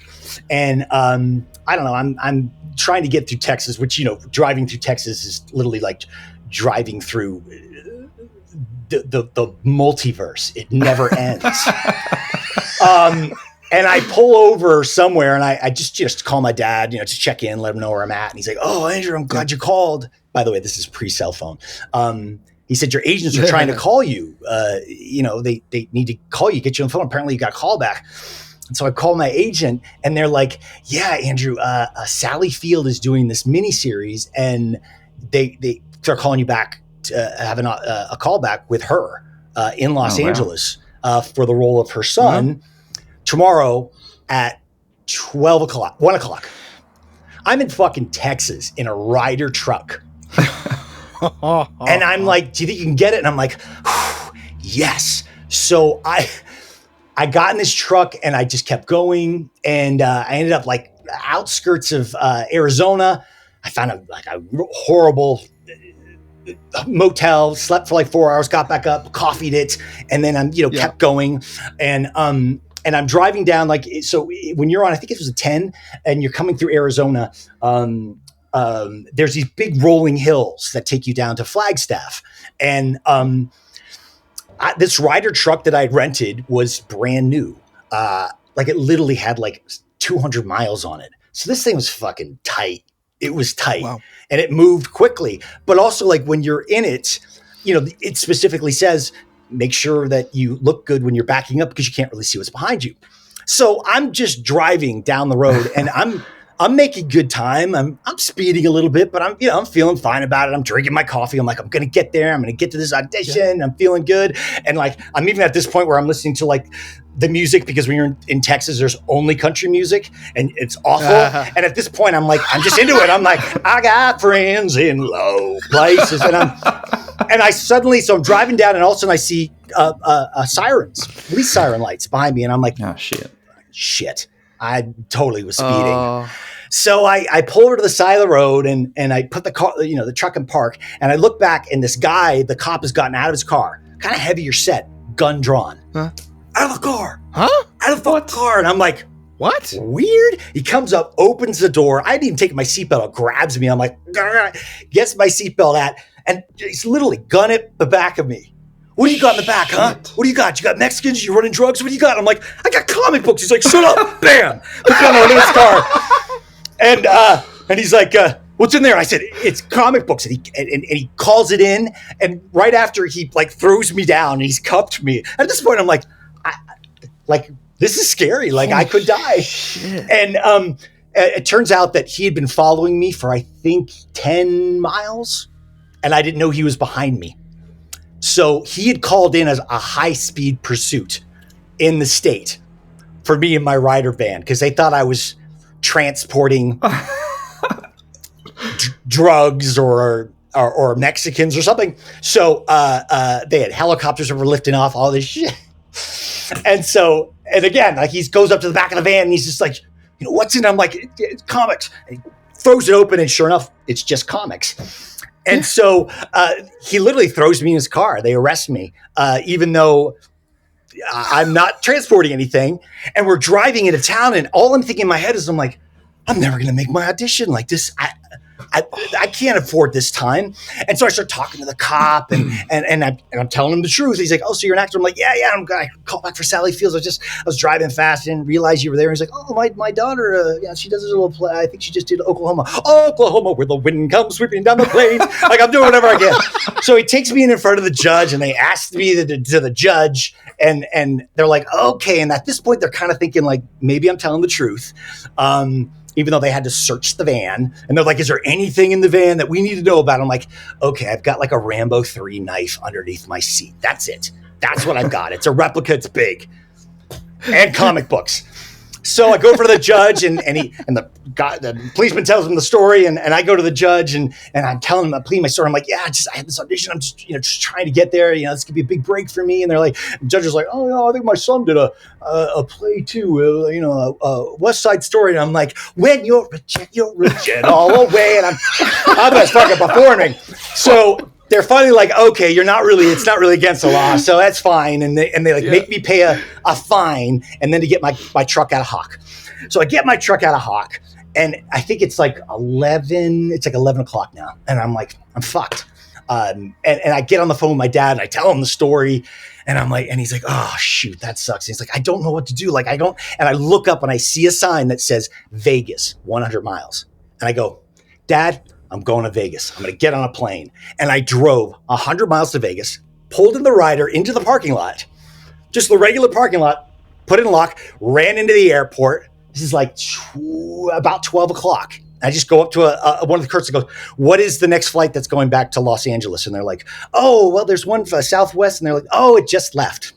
Speaker 3: and I don't know. I'm trying to get through Texas, which driving through Texas is literally like driving through the multiverse. It never ends. And I pull over somewhere, and I just call my dad, to check in, let him know where I'm at. And he's like, "Oh, Andrew, I'm glad you called." By the way, this is pre-cell phone. He said, your agents are trying to call you. They need to call you, get you on the phone. Apparently you got a call back. And so I call my agent, and they're like, yeah, Andrew, Sally Field is doing this miniseries, and they're calling you back to have a call back with her in Los Angeles for the role of her son tomorrow at 1 o'clock. I'm in fucking Texas in a Ryder truck. And I'm like, do you think you can get it? And I'm like, yes. So I got in this truck, and I just kept going, and I ended up like outskirts of Arizona. I found a horrible motel, slept for like 4 hours, got back up, coffeed it, and then I'm kept going, and I'm driving down so when you're on, I think it was a 10, and you're coming through Arizona. There's these big rolling hills that take you down to Flagstaff. And this Ryder truck that I rented was brand new. It literally had 200 miles on it. So this thing was fucking tight. It was tight.
Speaker 2: Wow.
Speaker 3: And it moved quickly. But also, like, when you're in it, it specifically says, make sure that you look good when you're backing up because you can't really see what's behind you. So I'm just driving down the road and I'm making good time. I'm speeding a little bit, but I'm feeling fine about it. I'm drinking my coffee. I'm like, I'm going to get there. I'm going to get to this audition. I'm feeling good. And like, I'm even at this point where I'm listening to like the music, because when you're in Texas, there's only country music and it's awful. And at this point, I'm like, I'm just into it. I'm like, I got friends in low places. And so I'm driving down and all of a sudden I see sirens, police siren lights behind me. And I'm like,
Speaker 1: oh, shit.
Speaker 3: I totally was speeding. So I pull over to the side of the road and I put the car, the truck in park, and I look back and this guy, the cop, has gotten out of his car, kind of heavier set, gun drawn, out of the car, out of the car. And I'm like,
Speaker 2: what?
Speaker 3: Weird. He comes up, opens the door. I didn't even take my seatbelt out, grabs me. I'm like, gets my seatbelt out, and he's literally gun at the back of me. What do you got in the back, huh? What do you got? You got Mexicans? You running drugs? What do you got? I'm like, I got comic books. He's like, shut up. Bam. Put me on the hood of his car. And he's like, what's in there? I said, it's comic books. And he calls it in. And right after he like throws me down and he's cuffed me. At this point, I'm like, this is scary. Like, I could die.
Speaker 2: Shit.
Speaker 3: And it turns out that he had been following me for, I think, 10 miles. And I didn't know he was behind me. So he had called in as a high-speed pursuit in the state for me and my rider van because they thought I was transporting drugs or Mexicans or something. So they had helicopters that were lifting off all this shit. And again, like, he goes up to the back of the van and he's just like, what's in it? I'm like, it's comics. And he throws it open and sure enough, it's just comics. And so he literally throws me in his car. They arrest me, even though I'm not transporting anything. And we're driving into town. And all I'm thinking in my head is, I'm like, I'm never going to make my audition like this. I can't afford this time. And so I start talking to the cop and I'm telling him the truth. He's like, oh, so you're an actor? I'm like, yeah, I'm going to call back for Sally Fields. I was driving fast. I didn't realize you were there. He's like, oh, my daughter, she does this little play. I think she just did Oklahoma, where the wind comes sweeping down the plains. Like, I'm doing whatever I can. So he takes me in front of the judge and they asked me to the judge and they're like, okay. And at this point, they're kind of thinking like, maybe I'm telling the truth. Even though they had to search the van. And they're like, is there anything in the van that we need to know about? I'm like, okay, I've got like a Rambo 3 knife underneath my seat. That's it. That's what I've got. It's a replica. It's big. And comic books. So I go for the judge and the policeman tells him the story and I go to the judge and I'm telling him, I'm pleading my story. I'm like, yeah, I had this audition. I'm just trying to get there. This could be a big break for me. And they're like, the judge is like, oh, no, I think my son did a play too, a West Side Story. And I'm like, when you're reject all the way. And I'm just fucking performing. So they're finally like, okay, it's not really against the law, so that's fine. And they make me pay a fine and then to get my truck out of Hawk. So I get my truck out of Hawk and I think it's like 11 o'clock now. And I'm like, I'm fucked. And I get on the phone with my dad and I tell him the story and I'm like, and he's like, oh shoot, that sucks. And he's like, I don't know what to do. And I look up and I see a sign that says Vegas, 100 miles. And I go, Dad, I'm going to Vegas. I'm going to get on a plane. And I drove 100 miles to Vegas, pulled in the rider into the parking lot, just the regular parking lot, put it in lock, ran into the airport. This is like about 12 o'clock. I just go up to one of the curtains and go, what is the next flight that's going back to Los Angeles? And they're like, oh, well, there's one for Southwest. And they're like, oh, it just left.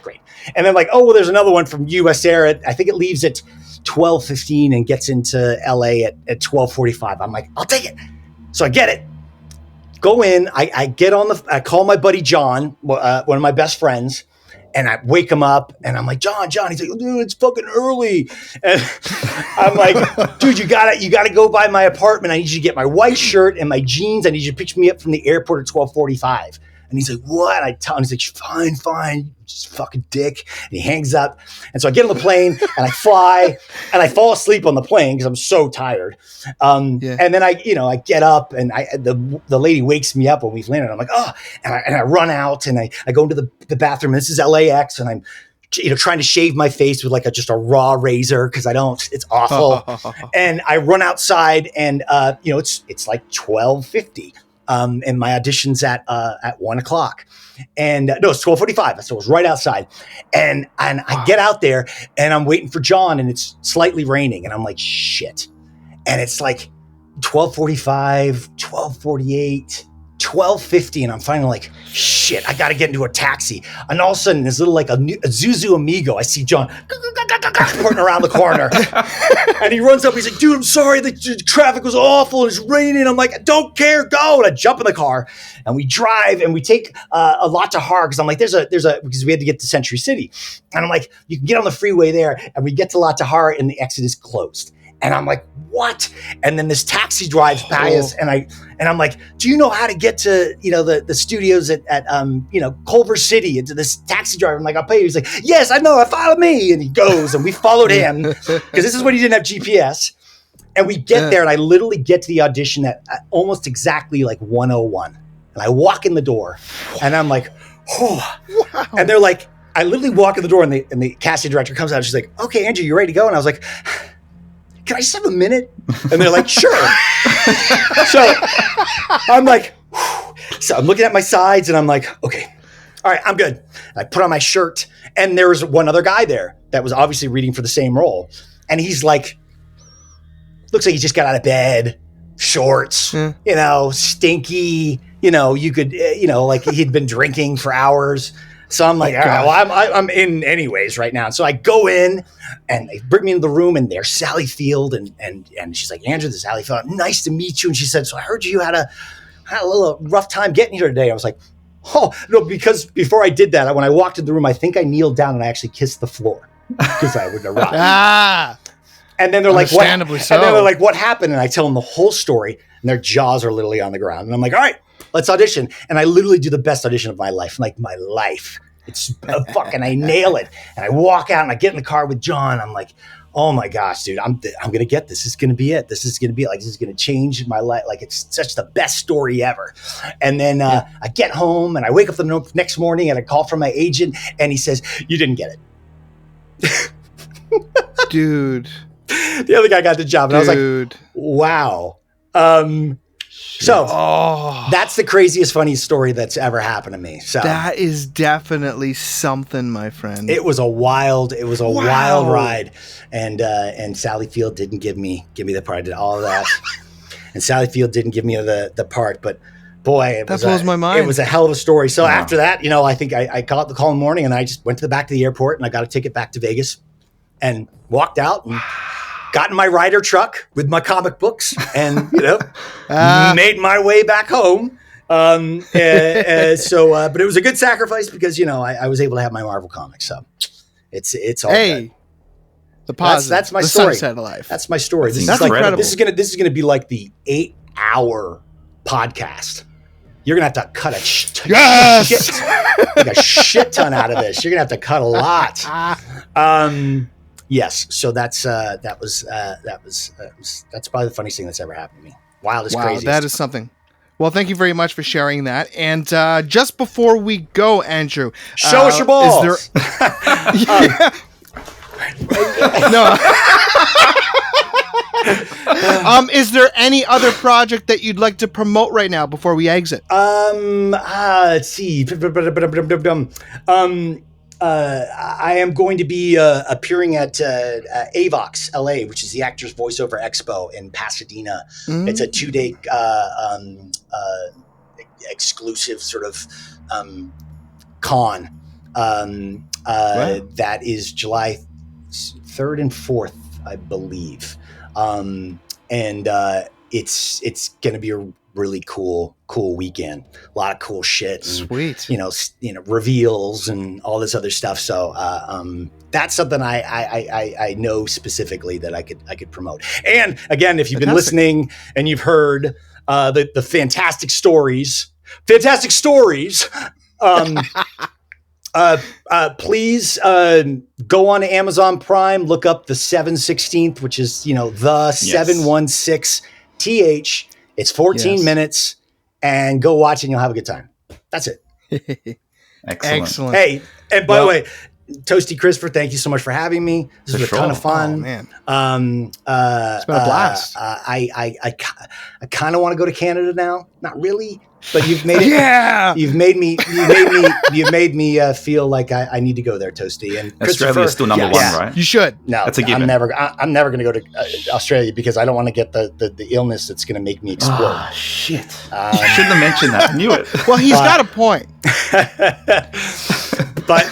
Speaker 3: Great. And then like, oh, well, there's another one from US Air. I think it leaves at 12:15 and gets into LA at 12:45. I'm like, I'll take it. So I get it. Go in. I get on I call my buddy John, one of my best friends, and I wake him up and I'm like, John. He's like, dude, it's fucking early. And I'm like, dude, you gotta go by my apartment. I need you to get my white shirt and my jeans. I need you to pick me up from the airport at 12:45. And he's like, what? I tell him, he's like, fine, just fucking dick. And he hangs up. And so I get on the plane and I fly and I fall asleep on the plane because I'm so tired. And then I get up and the lady wakes me up when we've landed. I'm like, oh, and I run out and I go into the bathroom. This is LAX and I'm trying to shave my face with like just a raw razor because it's awful. And I run outside, and it's like 12:50, and my audition's at 1:00, and no, it's 12:45. So it was right outside, and I get out there, and I'm waiting for John, and it's slightly raining, and I'm like, shit, and it's like 12:45, 12:48. 12:50, and I'm finally like, shit, I got to get into a taxi. And all of a sudden, this little like a Zuzu Amigo, I see John pointing around the corner. And he runs up, he's like, dude, I'm sorry, the traffic was awful, it's raining. I'm like, don't care, go. And I jump in the car, and we drive, and we take a lot to Har, because I'm like, because we had to get to Century City. And I'm like, you can get on the freeway there, and we get to La Har, and the exit is closed. And I'm like, what? And then this taxi drives by us, and I'm like, do you know how to get to the studios at Culver City? And to this taxi driver, I'm like, I'll pay you. He's like, yes, I know. Follow me. And he goes, and we followed him because this is when he didn't have GPS. And we get there, and I literally get to the audition at almost exactly like 1:01. And I walk in the door, and I'm like, oh. Wow. And they're like, I literally walk in the door, and the casting director comes out, and she's like, okay, Andrew, you ready to go? And I was like, can I just have a minute? And they're like, sure. So I'm like, whew. So I'm looking at my sides, and I'm like, okay, all right, I'm good. And I put on my shirt, and there was one other guy there that was obviously reading for the same role. And he's like, looks like he just got out of bed, shorts, stinky, you could, like he'd been drinking for hours. So I'm like, all right, well, I'm in anyways right now. So I go in, and they bring me into the room, and there's Sally Field, and she's like, Andrew, this is Sally Field. Nice to meet you. And she said, so I heard you had a little rough time getting here today. I was like, oh, no, because before I did that, when I walked in the room, I think I kneeled down and I actually kissed the floor because I wouldn't have rocked. And then they're like, what? So. And then they're like, what happened? And I tell them the whole story, and their jaws are literally on the ground. And I'm like, all right, let's audition. And I literally do the best audition of my life. Like my life. It's fucking, I nail it. And I walk out, and I get in the car with John. I'm like, oh my gosh, dude, I'm going to get this. This is going to be it. This is going to be like, this is going to change my life. Like, it's such the best story ever. And then I get home, and I wake up the next morning, and I call from my agent, and he says, you didn't get it.
Speaker 2: Dude.
Speaker 3: The other guy got the job, and I was like, wow. So that's the craziest, funniest story that's ever happened to me. So
Speaker 2: that is definitely something, my friend.
Speaker 3: It was a wild ride, and Sally Field didn't give me the part. I did all of that, and Sally Field didn't give me the part. But boy,
Speaker 2: that blows my mind.
Speaker 3: It was a hell of a story. So after that, I think I got the call in the morning, and I just went to the back of the airport, and I got a ticket back to Vegas, and walked out and got in my Ryder truck with my comic books, and made my way back home. But it was a good sacrifice because I was able to have my Marvel comics. So it's all good.
Speaker 2: The positive.
Speaker 3: That's my
Speaker 2: the
Speaker 3: story.
Speaker 2: Sunset of life.
Speaker 3: That's my story.
Speaker 1: That's incredible.
Speaker 3: This is gonna be like the 8-hour podcast. You're gonna have to cut a shit ton out of this. You're gonna have to cut a lot. Yes, so that's probably the funniest thing that's ever happened to me. Wildest, craziest.
Speaker 2: That is something. Well, thank you very much for sharing that. And just before we go, Andrew,
Speaker 3: show us your balls.
Speaker 2: Is there any other project that you'd like to promote right now before we exit?
Speaker 3: Let's see. I am going to be appearing at AVOX LA, which is the Actors Voiceover Expo in Pasadena. It's a 2-day exclusive sort of con that is July 3rd and 4th, I believe. It's going to be a really cool weekend. A lot of cool shit.
Speaker 2: Sweet.
Speaker 3: And, reveals and all this other stuff. So that's something I know specifically that I could promote. And again, if you've been listening and you've heard the fantastic stories, please go on Amazon Prime, look up the 7/16, which is the 716th. It's 14 minutes, and go watch, and you'll have a good time. That's it.
Speaker 1: Excellent.
Speaker 3: Hey, and by the way, Toasty Christopher, thank you so much for having me. This was a ton of fun.
Speaker 2: Oh, man.
Speaker 3: It's
Speaker 2: been a blast.
Speaker 3: I kind of want to go to Canada now. Not really, but you've made it.
Speaker 2: Yeah.
Speaker 3: You've made me feel like I need to go there, Toasty. And
Speaker 1: Australia's still number one, right?
Speaker 2: You should.
Speaker 3: No,
Speaker 1: That's a given.
Speaker 3: I'm never going to go to Australia because I don't want to get the illness that's going to make me explode.
Speaker 1: Oh, shit. I shouldn't have mentioned that. I knew it.
Speaker 2: Well, he's got a point.
Speaker 3: But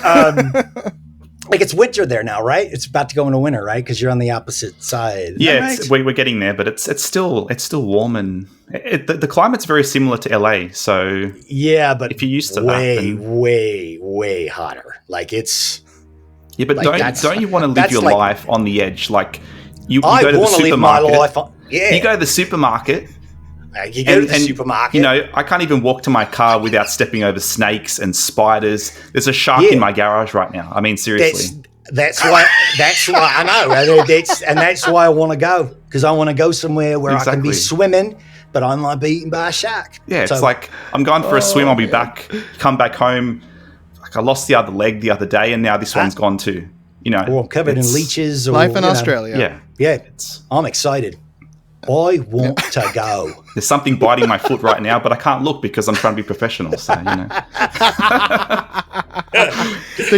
Speaker 3: like it's winter there now, right? It's about to go into winter, right? Because you're on the opposite side.
Speaker 1: Yeah,
Speaker 3: right?
Speaker 1: we're getting there, but it's still warm, and the climate's very similar to LA. So
Speaker 3: yeah, but
Speaker 1: if you're used to
Speaker 3: way hotter. Like it's
Speaker 1: but
Speaker 3: like
Speaker 1: don't you want to live your life on the edge? Like you
Speaker 3: I
Speaker 1: go to the
Speaker 3: want to live my
Speaker 1: supermarket.
Speaker 3: life. You
Speaker 1: go to the supermarket.
Speaker 3: You go to the supermarket.
Speaker 1: I can't even walk to my car without stepping over snakes and spiders. There's a shark in my garage right now. I mean, seriously.
Speaker 3: That's why I know. That's why I want to go, because I want to go somewhere where I can be swimming, but I'm not beaten by a shark.
Speaker 1: Yeah, it's like I'm going for a swim. I'll be back. Come back home. Like I lost the other leg the other day, and now this one's gone too.
Speaker 3: Or covered in leeches. Or,
Speaker 2: life in Australia.
Speaker 3: Yeah. I'm excited. I want to go.
Speaker 1: There's something biting my foot right now, but I can't look because I'm trying to be professional. So,
Speaker 2: The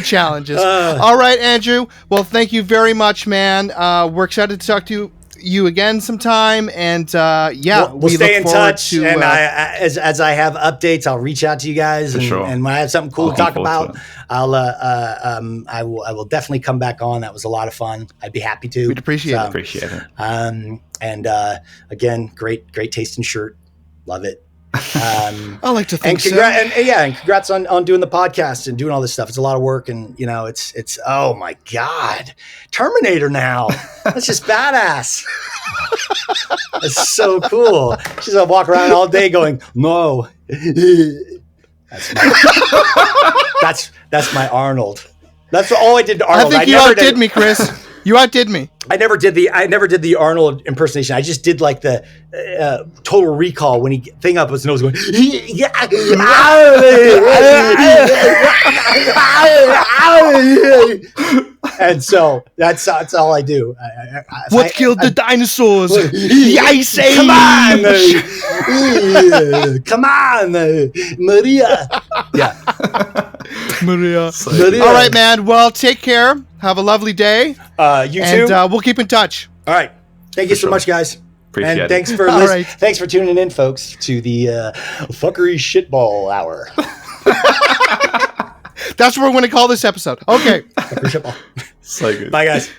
Speaker 2: challenges. All right, Andrew. Well, thank you very much, man. We're excited to talk to you again sometime. And
Speaker 3: we'll stay in touch. And as I have updates, I'll reach out to you guys. And when I have something cool to talk about, I will definitely come back on. That was a lot of fun. I'd be happy to.
Speaker 2: We'd appreciate it.
Speaker 1: Appreciate it.
Speaker 3: And again, great tasting shirt. Love it.
Speaker 2: I like to think so.
Speaker 3: And congrats on doing the podcast and doing all this stuff. It's a lot of work, and it's oh my God, Terminator now. That's just badass. That's so cool. She's gonna walk around all day going, no. That's my Arnold. That's all I did to Arnold.
Speaker 2: I think you outdid me, Chris. You outdid me.
Speaker 3: I never did the Arnold impersonation. I just did like the Total Recall when he thing up his nose going. And so that's all I do.
Speaker 2: What killed the dinosaurs? The Ice Age.
Speaker 3: Come on, Maria. Yeah.
Speaker 2: Maria. All right, man. Well, take care. Have a lovely day.
Speaker 3: You too.
Speaker 2: And we'll keep in touch.
Speaker 3: All right. Thank you so much, guys.
Speaker 1: Appreciate it.
Speaker 3: Thanks for listening. Thanks for tuning in, folks, to the Fuckery Shitball Hour.
Speaker 2: That's what we're going to call this episode. Okay.
Speaker 3: Fuckery Shitball.
Speaker 1: So good.
Speaker 3: Bye, guys.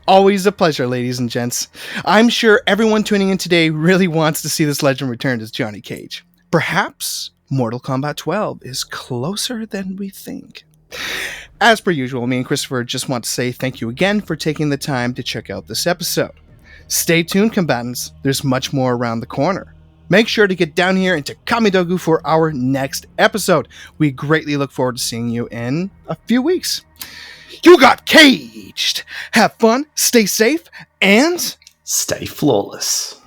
Speaker 2: Always a pleasure, ladies and gents. I'm sure everyone tuning in today really wants to see this legend returned as Johnny Cage. Perhaps Mortal Kombat 12 is closer than we think. As per usual, me and Christopher just want to say thank you again for taking the time to check out this episode. Stay tuned, combatants. There's much more around the corner. Make sure to get down here into Kamidogu for our next episode. We greatly look forward to seeing you in a few weeks. You got caged! Have fun, stay safe, and
Speaker 1: stay flawless.